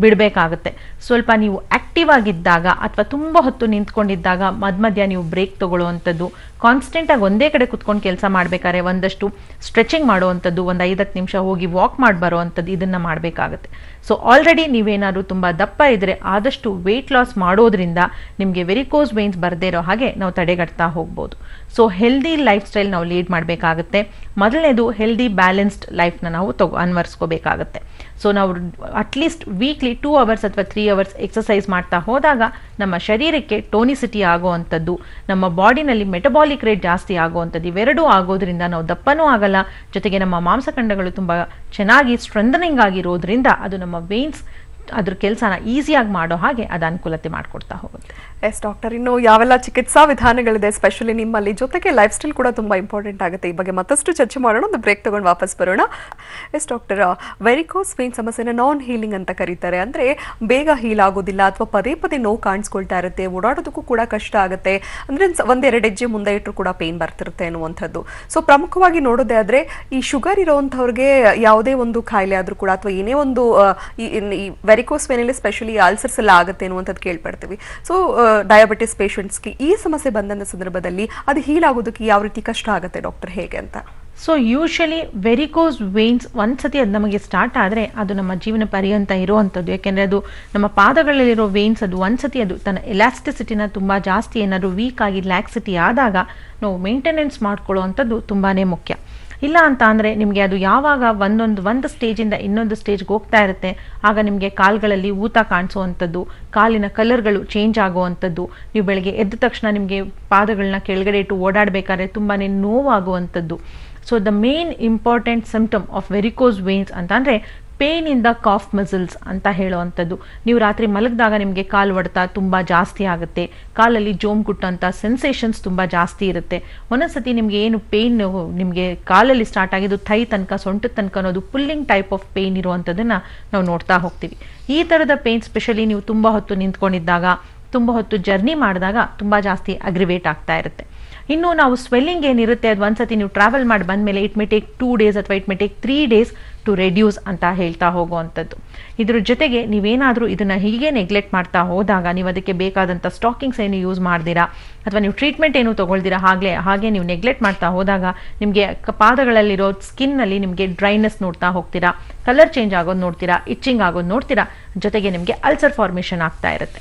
ಬಿಡಬೇಕಾಗುತ್ತೆ. ಸ್ವಲ್ಪ ನೀವು ಆಕ್ಟಿವ್ ಆಗಿದ್ದಾಗ ಅಥವಾ ತುಂಬ ಹೊತ್ತು ನಿಂತ್ಕೊಂಡಿದ್ದಾಗ ಮಧ್ಯ ನೀವು ಬ್ರೇಕ್ ತಗೊಳ್ಳುವಂಥದ್ದು, ಕಾನ್ಸ್ಟೆಂಟಾಗಿ ಒಂದೇ ಕಡೆ ಕುತ್ಕೊಂಡು ಕೆಲಸ ಮಾಡಬೇಕಾದ್ರೆ ಒಂದಷ್ಟು ಸ್ಟ್ರೆಚಿಂಗ್ ಮಾಡುವಂಥದ್ದು, ಒಂದು 5-10 ನಿಮಿಷ ಹೋಗಿ ವಾಕ್ ಮಾಡಿ ಬರೋವಂಥದ್ದು ಇದನ್ನು ಮಾಡಬೇಕಾಗುತ್ತೆ. ಸೊ ಆಲ್ರೆಡಿ ನೀವೇನಾದ್ರು ತುಂಬ ದಪ್ಪ ಇದ್ದರೆ ಆದಷ್ಟು ವೆಯ್ಟ್ ಲಾಸ್ ಮಾಡೋದ್ರಿಂದ ನಿಮಗೆ ವೆರಿಕೋಸ್ ವೇನ್ಸ್ ಬರದೇ ಇರೋ ಹಾಗೆ ನಾವು ತಡೆಗಟ್ತಾ ಹೋಗ್ಬೋದು. ಸೊ ಹೆಲ್ದಿ ಲೈಫ್ ಸ್ಟೈಲ್ ನಾವು ಲೀಡ್ ಮಾಡಬೇಕಾಗುತ್ತೆ. ಮೊದಲನೇದು ಹೆಲ್ದಿ ಬ್ಯಾಲೆನ್ಸ್ಡ್ ಲೈಫ್ನ ನಾವು ಅನ್ವರ್ಸ್ಕೋಬೇಕಾಗುತ್ತೆ. ಸೊ ನಾವು ಅಟ್ಲೀಸ್ಟ್ ವೀಕ್ಲಿ 2 ಅವರ್ಸ್ ಅಥವಾ 3 ಅವರ್ಸ್ ಎಕ್ಸಸೈಸ್ ಮಾಡ್ತಾ ಹೋದಾಗ ನಮ್ಮ ಶರೀರಕ್ಕೆ ಟೋನಿಸಿಟಿ ಆಗುವಂಥದ್ದು, ನಮ್ಮ ಬಾಡಿನಲ್ಲಿ ಮೆಟಬಾಲಿಕ್ ರೇಟ್ ಜಾಸ್ತಿ ಆಗುವಂಥದ್ದು, ಇವೆರಡೂ ಆಗೋದ್ರಿಂದ ನಾವು ದಪ್ಪನೂ ಆಗಲ್ಲ, ಜೊತೆಗೆ ನಮ್ಮ ಮಾಂಸಖಂಡಗಳು ತುಂಬ ಚೆನ್ನಾಗಿ ಸ್ಟ್ರೆಂಥನಿಂಗ್ ಆಗಿರೋದ್ರಿಂದ ಅದು ನಮ್ಮ ವೇನ್ಸ್ ಅದ್ರ ಕೆಲಸನ ಈಸಿಯಾಗಿ ಮಾಡೋ ಹಾಗೆ ಅದು ಅನುಕೂಲತೆ ಮಾಡಿಕೊಡ್ತಾ ಹೋಗುತ್ತೆ. ಎಸ್ ಡಾಕ್ಟರ್, ಇನ್ನು ಯಾವೆಲ್ಲ ಚಿಕಿತ್ಸಾ ವಿಧಾನಗಳಿದೆ ಸ್ಪೆಷಲಿ ನಿಮ್ಮಲ್ಲಿ, ಜೊತೆಗೆ ಲೈಫ್ ಸ್ಟೈಲ್ ಕೂಡ ತುಂಬ ಇಂಪಾರ್ಟೆಂಟ್ ಆಗುತ್ತೆ. ಈ ಬಗ್ಗೆ ಮತ್ತಷ್ಟು ಚರ್ಚೆ ಮಾಡೋಣ, ಒಂದು ಬ್ರೇಕ್ ತಗೊಂಡು ವಾಪಸ್ ಬರೋಣ. ಎಸ್ ಡಾಕ್ಟರ್, ವೆರಿಕೋಸ್ ವೇನ್ ಸಮಸ್ಯೆನ ನಾನ್ ಹೀಲಿಂಗ್ ಅಂತ ಕರೀತಾರೆ. ಅಂದರೆ ಬೇಗ ಹೀಲ್ ಆಗೋದಿಲ್ಲ ಅಥವಾ ಪದೇ ಪದೇ ನೋವು ಕಾಣಿಸ್ಕೊಳ್ತಾ ಇರುತ್ತೆ, ಓಡಾಡೋದಕ್ಕೂ ಕೂಡ ಕಷ್ಟ ಆಗುತ್ತೆ, ಅಂದರೆ 1-2 ಹೆಜ್ಜೆ ಮುಂದೆ ಇಟ್ಟರು ಕೂಡ ಪೇನ್ ಬರ್ತಿರುತ್ತೆ ಅನ್ನುವಂಥದ್ದು. ಸೊ ಪ್ರಮುಖವಾಗಿ ನೋಡೋದೇ ಆದರೆ ಈ ಶುಗರ್ ಇರೋವಂಥವ್ರಿಗೆ ಯಾವುದೇ ಒಂದು ಕಾಯಿಲೆ ಆದರೂ ಕೂಡ ಅಥವಾ ಏನೇ ಒಂದು ಈ ವೆರಿಕೋಸ್ ವೇನಲ್ಲಿ ಸ್ಪೆಷಲಿ ಅಲ್ಸರ್ಸ್ ಎಲ್ಲ ಆಗುತ್ತೆ ಅನ್ನುವಂಥದ್ದು ಕೇಳ್ಪಡ್ತೀವಿ. ಸೊ ಡಯಾಬಿಟಿಸ್ ಪೇಷಂಟ್ಸ್ಗೆ ಈ ಸಮಸ್ಯೆ ಬಂದಂಥ ಸಂದರ್ಭದಲ್ಲಿ ಅದು ಹೀಲ್ ಆಗೋದಕ್ಕೆ ಯಾವ ರೀತಿ ಕಷ್ಟ ಆಗುತ್ತೆ ಡಾಕ್ಟರ್, ಹೇಗೆ ಅಂತ? ಸೊ ಯೂಶಲಿ ವೆರಿಕೋಸ್ ವೇನ್ಸ್ ಒಂದ್ಸತಿ ಅದು ನಮಗೆ ಸ್ಟಾರ್ಟ್ ಆದರೆ ಅದು ನಮ್ಮ ಜೀವನ ಪರ್ಯಂತ ಇರುವಂಥದ್ದು. ಯಾಕೆಂದರೆ ಅದು ನಮ್ಮ ಪಾದಗಳಲ್ಲಿರೋ ವೇನ್ಸ್ ಅದು ಒಂದ್ಸತಿ ಅದು ತನ್ನ ಎಲಾಸ್ಟಿಸಿಟಿನ ತುಂಬ ಜಾಸ್ತಿ ಏನಾದರೂ ವೀಕ್ ಆಗಿ ಲ್ಯಾಕ್ಸಿಟಿ ಆದಾಗ ನಾವು ಮೇಂಟೆನೆನ್ಸ್ ಮಾಡ್ಕೊಳ್ಳುವಂಥದ್ದು ತುಂಬಾ ಮುಖ್ಯ. ಇಲ್ಲ ಅಂತ ಅಂದರೆ ನಿಮಗೆ ಅದು ಯಾವಾಗ ಒಂದು ಸ್ಟೇಜಿಂದ ಇನ್ನೊಂದು ಸ್ಟೇಜ್ಗೆ ಹೋಗ್ತಾ ಇರುತ್ತೆ, ಆಗ ನಿಮಗೆ ಕಾಲುಗಳಲ್ಲಿ ಊತ ಕಾಣಿಸುವಂಥದ್ದು, ಕಾಲಿನ ಕಲರ್ಗಳು ಚೇಂಜ್ ಆಗುವಂಥದ್ದು, ನೀವು ಬೆಳಗ್ಗೆ ಎದ್ದ ತಕ್ಷಣ ನಿಮಗೆ ಪಾದಗಳನ್ನ ಕೆಳಗಡೆ ಇಟ್ಟು ಓಡಾಡಬೇಕಾದ್ರೆ ತುಂಬಾ ನೋವಾಗುವಂಥದ್ದು. So the main important symptom of varicose veins ಅಂತ ಅಂದರೆ pain in the calf muscles ಅಂತ ಹೇಳುವಂಥದ್ದು. ನೀವು ರಾತ್ರಿ ಮಲಗಿದಾಗ ನಿಮಗೆ ಕಾಲು ಹೊಡೆತ ತುಂಬ ಜಾಸ್ತಿ ಆಗುತ್ತೆ, ಕಾಲಲ್ಲಿ ಜೋಮ್ ಕುಟ್ಟಂಥ ಸೆನ್ಸೇಷನ್ಸ್ ತುಂಬ ಜಾಸ್ತಿ ಇರುತ್ತೆ. ಒಂದೊಂದ್ಸತಿ ನಿಮಗೆ ಏನು ಪೇನ್ ನಿಮಗೆ ಕಾಲಲ್ಲಿ ಸ್ಟಾರ್ಟ್ ಆಗಿದ್ದು ಥೈ ತನಕ ಸೊಂಟದ ತನಕ ಅನ್ನೋದು ಪುಲ್ಲಿಂಗ್ ಟೈಪ್ ಆಫ್ ಪೇನ್ ಇರುವಂಥದ್ದನ್ನು ನಾವು ನೋಡ್ತಾ ಹೋಗ್ತೀವಿ. ಈ ಥರದ ಪೇನ್ ಸ್ಪೆಷಲಿ ನೀವು ತುಂಬ ಹೊತ್ತು ನಿಂತ್ಕೊಂಡಿದ್ದಾಗ, ತುಂಬ ಹೊತ್ತು ಜರ್ನಿ ಮಾಡಿದಾಗ ತುಂಬ ಜಾಸ್ತಿ ಅಗ್ರಿವೇಟ್ ಆಗ್ತಾ ಇರುತ್ತೆ. ಇನ್ನು ನಾವು ಸ್ವೆಲ್ಲಿಂಗ್ ಏನಿರುತ್ತೆ ಅದು ಒಂದ್ಸತಿ ನೀವು ಟ್ರಾವೆಲ್ ಮಾಡಿ ಬಂದಮೇಲೆ ಇಟ್ ಮೇ ಟೇಕ್ 2 ಡೇಸ್ ಅಥವಾ it may take 3 days to reduce ಅಂತ ಹೇಳ್ತಾ ಹೋಗುವಂಥದ್ದು. ಇದ್ರ ಜೊತೆಗೆ ನೀವೇನಾದರೂ ಇದನ್ನು ಹೀಗೆ ನೆಗ್ಲೆಕ್ಟ್ ಮಾಡ್ತಾ ಹೋದಾಗ, ನೀವು ಅದಕ್ಕೆ ಬೇಕಾದಂಥ ಸ್ಟಾಕಿಂಗ್ಸ್ ಏನು ಯೂಸ್ ಮಾಡ್ದಿರಾ ಅಥವಾ ನೀವು ಟ್ರೀಟ್ಮೆಂಟ್ ಏನು ತೊಗೊಳ್ದಿರಾ ಹಾಗೆ ನೀವು ನೆಗ್ಲೆಕ್ಟ್ ಮಾಡ್ತಾ ಹೋದಾಗ ನಿಮಗೆ ಪಾದಗಳಲ್ಲಿರೋ ಸ್ಕಿನ್ನಲ್ಲಿ ನಿಮಗೆ ಡ್ರೈನೆಸ್ ನೋಡ್ತಾ ಹೋಗ್ತೀರಾ, ಕಲರ್ ಚೇಂಜ್ ಆಗೋದು ನೋಡ್ತೀರಾ, ಇಚ್ಚಿಂಗ್ ಆಗೋದು ನೋಡ್ತೀರಾ, ಜೊತೆಗೆ ನಿಮಗೆ ಅಲ್ಸರ್ ಫಾರ್ಮೇಷನ್ ಆಗ್ತಾ ಇರುತ್ತೆ.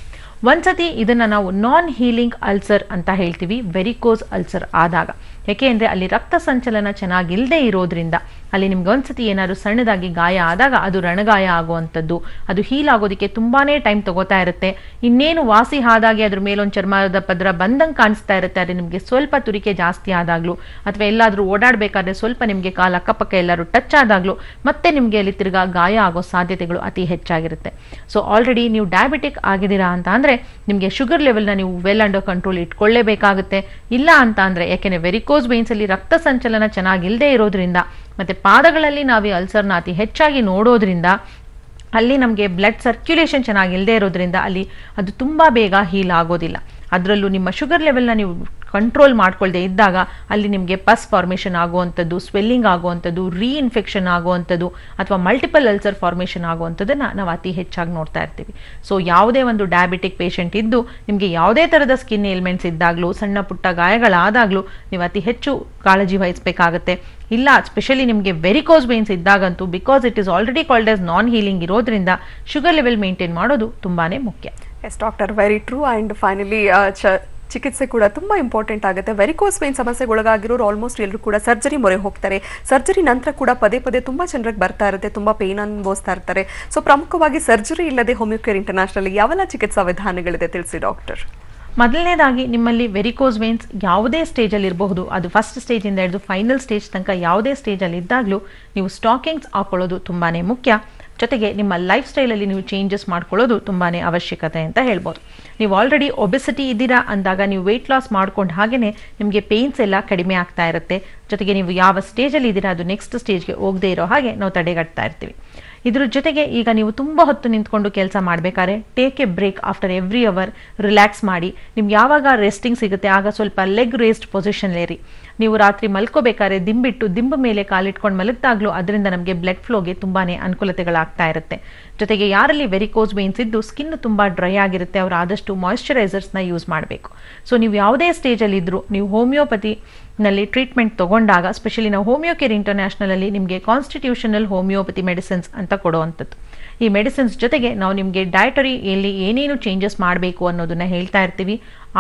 ಒಂದ್ಸತಿ ಇದನ್ನು ನಾವು ನಾನ್ ಹೀಲಿಂಗ್ ಅಲ್ಸರ್ ಅಂತ ಹೇಳ್ತೀವಿ ವೆರಿಕೋಸ್ ಅಲ್ಸರ್ ಆದಾಗ. ಯಾಕೆ ಅಂದರೆ ಅಲ್ಲಿ ರಕ್ತ ಸಂಚಲನ ಚೆನ್ನಾಗಿಲ್ಲದೆ ಇರೋದ್ರಿಂದ ಅಲ್ಲಿ ನಿಮ್ಗೆ ಒಂದ್ಸತಿ ಏನಾದ್ರು ಸಣ್ಣದಾಗಿ ಗಾಯ ಆದಾಗ ಅದು ರಣಗಾಯ ಆಗುವಂಥದ್ದು, ಅದು ಹೀಲ್ ಆಗೋದಕ್ಕೆ ತುಂಬಾ ಟೈಮ್ ತಗೋತಾ ಇರುತ್ತೆ. ಇನ್ನೇನು ವಾಸಿ ಆದಾಗೆ ಅದ್ರ ಮೇಲೊಂದು ಚರ್ಮದ ಪದರ ಬಂದಂಗೆ ಕಾಣಿಸ್ತಾ ಇರುತ್ತೆ. ಆದರೆ ನಿಮಗೆ ಸ್ವಲ್ಪ ತುರಿಕೆ ಜಾಸ್ತಿ ಆದಾಗಲೂ ಅಥವಾ ಎಲ್ಲಾದರೂ ಓಡಾಡಬೇಕಾದ್ರೆ ಸ್ವಲ್ಪ ನಿಮಗೆ ಕಾಲ ಅಕ್ಕಪಕ್ಕ ಎಲ್ಲರೂ ಟಚ್ ಆದಾಗಲೂ ಮತ್ತೆ ನಿಮಗೆ ಅಲ್ಲಿ ತಿರ್ಗಾ ಗಾಯ ಆಗೋ ಸಾಧ್ಯತೆಗಳು ಅತಿ ಹೆಚ್ಚಾಗಿರುತ್ತೆ. ಸೊ ಆಲ್ರೆಡಿ ನೀವು ಡಯಾಬಿಟಿಕ್ ಆಗಿದ್ದೀರಾ ಅಂತ ಅಂದರೆ ನಿಮಗೆ ಶುಗರ್ ಲೆವೆಲ್ನ ನೀವು ವೆಲ್ ಅಂಡರ್ ಕಂಟ್ರೋಲ್ ಇಟ್ಕೊಳ್ಳೇಬೇಕಾಗುತ್ತೆ. ಇಲ್ಲ ಅಂತ ಅಂದರೆ ಯಾಕೆಂದರೆ ವೆರಿಕೋಸ್ ವೇನ್ಸ್ ಅಲ್ಲಿ ರಕ್ತ ಸಂಚಲನ ಚೆನ್ನಾಗಿಲ್ಲದೆ ಇರೋದ್ರಿಂದ ಮತ್ತೆ ಪಾದಗಳಲ್ಲಿ ನಾವೇ ಅಲ್ಸರ್ನ ಅತಿ ಹೆಚ್ಚಾಗಿ ನೋಡೋದ್ರಿಂದ ಅಲ್ಲಿ ನಮಗೆ ಬ್ಲಡ್ ಸರ್ಕ್ಯುಲೇಷನ್ ಚೆನ್ನಾಗಿಲ್ಲದೆ ಇರೋದ್ರಿಂದ ಅಲ್ಲಿ ಅದು ತುಂಬ ಬೇಗ ಹೀಲ್ ಆಗೋದಿಲ್ಲ. ಅದರಲ್ಲೂ ನಿಮ್ಮ ಶುಗರ್ ಲೆವೆಲ್ನ ನೀವು ಕಂಟ್ರೋಲ್ ಮಾಡ್ಕೊಳ್ದೆ ಇದ್ದಾಗ ಅಲ್ಲಿ ನಿಮಗೆ ಪಸ್ ಫಾರ್ಮೇಷನ್ ಆಗುವಂಥದ್ದು, ಸ್ವೆಲ್ಲಿಂಗ್ ಆಗುವಂಥದ್ದು, ರೀಇನ್ಫೆಕ್ಷನ್ ಆಗುವಂಥದ್ದು ಅಥವಾ ಮಲ್ಟಿಪಲ್ ಅಲ್ಸರ್ ಫಾರ್ಮೇಷನ್ ಆಗುವಂಥದ್ದನ್ನು ನಾವು ಅತಿ ಹೆಚ್ಚಾಗಿ ನೋಡ್ತಾ ಇರ್ತೀವಿ. ಸೊ ಯಾವುದೇ ಒಂದು ಡಯಾಬಿಟಿಕ್ ಪೇಷಂಟ್ ಇದ್ದು ನಿಮಗೆ ಯಾವುದೇ ಥರದ ಸ್ಕಿನ್ ಏಲ್ಮೆಂಟ್ಸ್ ಇದ್ದಾಗಲೂ, ಸಣ್ಣ ಪುಟ್ಟ ಗಾಯಗಳಾದಾಗಲೂ ನೀವು ಅತಿ ಹೆಚ್ಚು ಕಾಳಜಿ ವಹಿಸಬೇಕಾಗತ್ತೆ. ಇಲ್ಲ ಸ್ಪೆಷಲಿ ನಿಮಗೆ ವೆರಿಕೋಸ್ ವೇನ್ಸ್ ಇದ್ದಾಗಂತೂ because it is already called as non healing ಇರೋದ್ರಿಂದ ಶುಗರ್ ಲೆವೆಲ್ ಮೇಂಟೈನ್ ಮಾಡೋದು ತುಂಬಾ ಮುಖ್ಯ. Yes doctor, very true. And finally ಚಿಕಿತ್ಸೆ ಕೂಡ ತುಂಬ ಇಂಪಾರ್ಟೆಂಟ್ ಆಗುತ್ತೆ. ವೆರಿಕೋಸ್ ವೇನ್ ಸಮಸ್ಯೆಗೊಳಗಾಗಿರೋರು ಆಲ್ಮೋಸ್ಟ್ ಎಲ್ಲರೂ ಕೂಡ ಸರ್ಜರಿ ಮೊರೆ ಹೋಗ್ತಾರೆ. ಸರ್ಜರಿ ನಂತರ ಕೂಡ ಪದೇ ತುಂಬ ಜನರಿಗೆ ಬರ್ತಾ ಇರುತ್ತೆ, ತುಂಬ ಪೇನ್ ಅನುಭವಿಸ್ತಾ ಇರ್ತಾರೆ. ಸೊ ಪ್ರಮುಖವಾಗಿ ಸರ್ಜರಿ ಇಲ್ಲದೆ ಹೋಮಿಯೋಕೇರ್ ಇಂಟರ್ನ್ಯಾಷನಲ್ ಯಾವೆಲ್ಲ ಚಿಕಿತ್ಸಾ ವಿಧಾನಗಳಿದೆ ತಿಳಿಸಿ ಡಾಕ್ಟರ್. ಮೊದಲನೇದಾಗಿ ನಿಮ್ಮಲ್ಲಿ ವೆರಿಕೋಸ್ ವೇನ್ಸ್ ಯಾವುದೇ ಸ್ಟೇಜಲ್ಲಿ ಇರಬಹುದು, ಅದು ಫಸ್ಟ್ ಸ್ಟೇಜಿಂದ ಹಿಡಿದು ಫೈನಲ್ ಸ್ಟೇಜ್ ತನಕ ಯಾವುದೇ ಸ್ಟೇಜಲ್ಲಿ ಇದ್ದಾಗಲೂ ನೀವು ಸ್ಟಾಕಿಂಗ್ಸ್ ಹಾಕೊಳ್ಳೋದು ತುಂಬಾ ಮುಖ್ಯ. ಜೊತೆಗೆ ನಿಮ್ಮ ಲೈಫ್ ಸ್ಟೈಲಲ್ಲಿ ನೀವು ಚೇಂಜಸ್ ಮಾಡ್ಕೊಳ್ಳೋದು ತುಂಬಾ ಅವಶ್ಯಕತೆ ಅಂತ ಹೇಳ್ಬೋದು. ನೀವು ಆಲ್ರೆಡಿ ಒಬೆಸಿಟಿ ಇದ್ದೀರಾ ಅಂದಾಗ ನೀವು ವೆಯ್ಟ್ ಲಾಸ್ ಮಾಡ್ಕೊಂಡು ಹಾಗೆಯೇ ನಿಮಗೆ ಪೇನ್ಸ್ ಎಲ್ಲ ಕಡಿಮೆ ಆಗ್ತಾ ಇರುತ್ತೆ. ಜೊತೆಗೆ ನೀವು ಯಾವ ಸ್ಟೇಜಲ್ಲಿ ಇದ್ದೀರಾ ಅದು ನೆಕ್ಸ್ಟ್ ಸ್ಟೇಜ್ಗೆ ಹೋಗದೇ ಇರೋ ಹಾಗೆ ನಾವು ತಡೆಗಟ್ತಾ ಇರ್ತೀವಿ. ಇದ್ರ ಜೊತೆಗೆ ಈಗ ನೀವು ತುಂಬ ಹೊತ್ತು ನಿಂತ್ಕೊಂಡು ಕೆಲಸ ಮಾಡಬೇಕಾದ್ರೆ take a break after every hour, relax ಮಾಡಿ. ನಿಮ್ಗೆ ಯಾವಾಗ ರೆಸ್ಟಿಂಗ್ ಸಿಗುತ್ತೆ ಆಗ ಸ್ವಲ್ಪ ಲೆಗ್ ರೇಸ್ಡ್ ಪೊಸಿಷನ್ಲೇರಿ. ನೀವು ರಾತ್ರಿ ಮಲ್ಕೋಬೇಕಾದ್ರೆ ದಿಂಬು ಮೇಲೆ ಕಾಲಿಟ್ಕೊಂಡು ಮಲಗ್ದಾಗ್ಲೂ ಅದರಿಂದ ನಮಗೆ ಬ್ಲಡ್ ಫ್ಲೋಗೆ ತುಂಬಾ ಅನುಕೂಲತೆಗಳಾಗ್ತಾ ಇರುತ್ತೆ. ಜೊತೆಗೆ ಯಾರಲ್ಲಿ ವೆರಿಕೋಸ್ ವೇನ್ಸ್ ಇದ್ದು ಸ್ಕಿನ್ ತುಂಬ ಡ್ರೈ ಆಗಿರುತ್ತೆ ಅವರು ಆದಷ್ಟು ಮಾಯಿಶ್ಚರೈಸರ್ಸ್ನ ಯೂಸ್ ಮಾಡಬೇಕು. ಸೊ ನೀವು ಯಾವುದೇ ಸ್ಟೇಜಲ್ಲಿ ಇದ್ದರೂ ನೀವು ಹೋಮಿಯೋಪತಿನಲ್ಲಿ ಟ್ರೀಟ್ಮೆಂಟ್ ತೊಗೊಂಡಾಗ, ಸ್ಪೆಷಲಿ ನಾವು ಹೋಮಿಯೋಕೇರ್ ಇಂಟರ್ನ್ಯಾಷನಲಲ್ಲಿ ನಿಮಗೆ ಕಾನ್ಸ್ಟಿಟ್ಯೂಷನಲ್ ಹೋಮಿಯೋಪತಿ ಮೆಡಿಸಿನ್ಸ್ ಅಂತ ಕೊಡುವಂಥದ್ದು. ಈ ಮೆಡಿಸಿನ್ಸ್ ಜೊತೆಗೆ ನಾವು ನಿಮಗೆ ಡಯಟರಿಯಲ್ಲಿ ಏನೇನು ಚೇಂಜಸ್ ಮಾಡಬೇಕು ಅನ್ನೋದನ್ನ ಹೇಳ್ತಾ ಇರ್ತೀವಿ.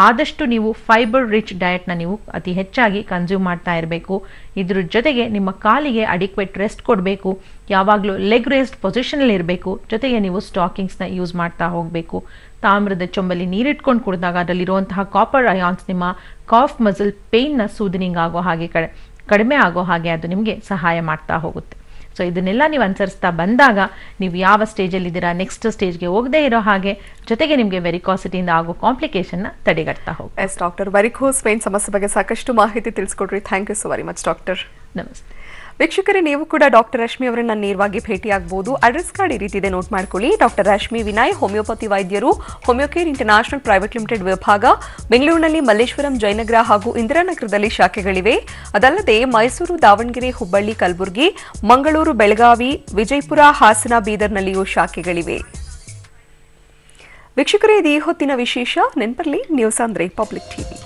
ಆದಷ್ಟು ನೀವು ಫೈಬರ್ ರಿಚ್ ಡಯಟ್ನ ನೀವು ಅತಿ ಹೆಚ್ಚಾಗಿ ಕನ್ಸ್ಯೂಮ್ ಮಾಡ್ತಾ ಇರಬೇಕು. ಇದ್ರ ಜೊತೆಗೆ ನಿಮ್ಮ ಕಾಲಿಗೆ ಅಡಿಕ್ವೇಟ್ ರೆಸ್ಟ್ ಕೊಡಬೇಕು, ಯಾವಾಗಲೂ ಲೆಗ್ ರೇಸ್ಡ್ ಪೊಸಿಷನಲ್ಲಿ ಇರಬೇಕು. ಜೊತೆಗೆ ನೀವು ಸ್ಟಾಕಿಂಗ್ಸ್ನ ಯೂಸ್ ಮಾಡ್ತಾ ಹೋಗಬೇಕು. ತಾಮ್ರದ ಚೊಂಬಲ್ಲಿ ನೀರಿಟ್ಕೊಂಡು ಕುಡಿದಾಗ ಅದರಲ್ಲಿರುವಂತಹ ಕಾಪರ್ ಅಯಾನ್ಸ್ ನಿಮ್ಮ ಕಾಫ್ ಮಸಲ್ ಪೇಯ್ನ ಸೂದನಿಂಗ್ ಆಗೋ ಹಾಗೆ ಕಡಿಮೆ ಆಗೋ ಹಾಗೆ ಅದು ನಿಮಗೆ ಸಹಾಯ ಮಾಡ್ತಾ ಹೋಗುತ್ತೆ. ಸೊ ಇದನ್ನೆಲ್ಲ ನೀವು ಅನುಸರಿಸ್ತಾ ಬಂದಾಗ ನೀವು ಯಾವ ಸ್ಟೇಜಲ್ಲಿದ್ದೀರಾ ನೆಕ್ಸ್ಟ್ ಸ್ಟೇಜ್ಗೆ ಹೋಗದೇ ಇರೋ ಹಾಗೆ, ಜೊತೆಗೆ ನಿಮಗೆ ವೆರಿಕಾಸಿಟಿಯಿಂದ ಆಗೋ ಕಾಂಪ್ಲಿಕೇಶನ್ನ ತಡೆಗಟ್ತಾ ಹೋಗಿ. ಎಸ್ ಡಾಕ್ಟರ್, ವೆರಿಕೋಸ್ ವೇನ್ ಸಮಸ್ಯೆ ಬಗ್ಗೆ ಸಾಕಷ್ಟು ಮಾಹಿತಿ ತಿಳಿಸ್ಕೊಡ್ರಿ. Thank you so very much doctor. ನಮಸ್ತೆ ವೀಕ್ಷಕರೇ, ನೀವು ಕೂಡ ಡಾಕ್ಟರ್ ರಶ್ಮಿ ಅವರನ್ನ ನೇರವಾಗಿ ಭೇಟಿಯಾಗಬಹುದು. ಅಡ್ರೆಸ್ ಕಾರ್ಡ್ ಈ ರೀತಿ ಇದೆ, ನೋಟ್ ಮಾಡ್ಕೊಳ್ಳಿ. ಡಾಕ್ಟರ್ ರಶ್ಮಿ ವಿನಾಯ್, ಹೋಮಿಯೋಪತಿ ವೈದ್ಯರು, ಹೋಮಿಯೋಕೇರ್ ಇಂಟರ್ನ್ಯಾಷನಲ್ ಪ್ರೈವೇಟ್ ಲಿಮಿಟೆಡ್ ವಿಭಾಗ, ಬೆಂಗಳೂರಿನಲ್ಲಿ ಮಲ್ಲೇಶ್ವರಂ, ಜಯನಗರ ಹಾಗೂ ಇಂದಿರಾನಗರದಲ್ಲಿ ಶಾಖೆಗಳಿವೆ. ಅದಲ್ಲದೆ ಮೈಸೂರು, ದಾವಣಗೆರೆ, ಹುಬ್ಬಳ್ಳಿ, ಕಲಬುರಗಿ, ಮಂಗಳೂರು, ಬೆಳಗಾವಿ, ವಿಜಯಪುರ, ಹಾಸನ, ಬೀದರ್ನಲ್ಲಿಯೂ ಶಾಖೆಗಳಿವೆ. ವೀಕ್ಷಕರೇ, ಇದು ಈ ಹೊತ್ತಿನ ವಿಶೇಷ. ನೆನಪಲ್ಲಿ ನ್ಯೂಸ್ ಅಂದ್ರೆ ಪಬ್ಲಿಕ್ ಟಿವಿ.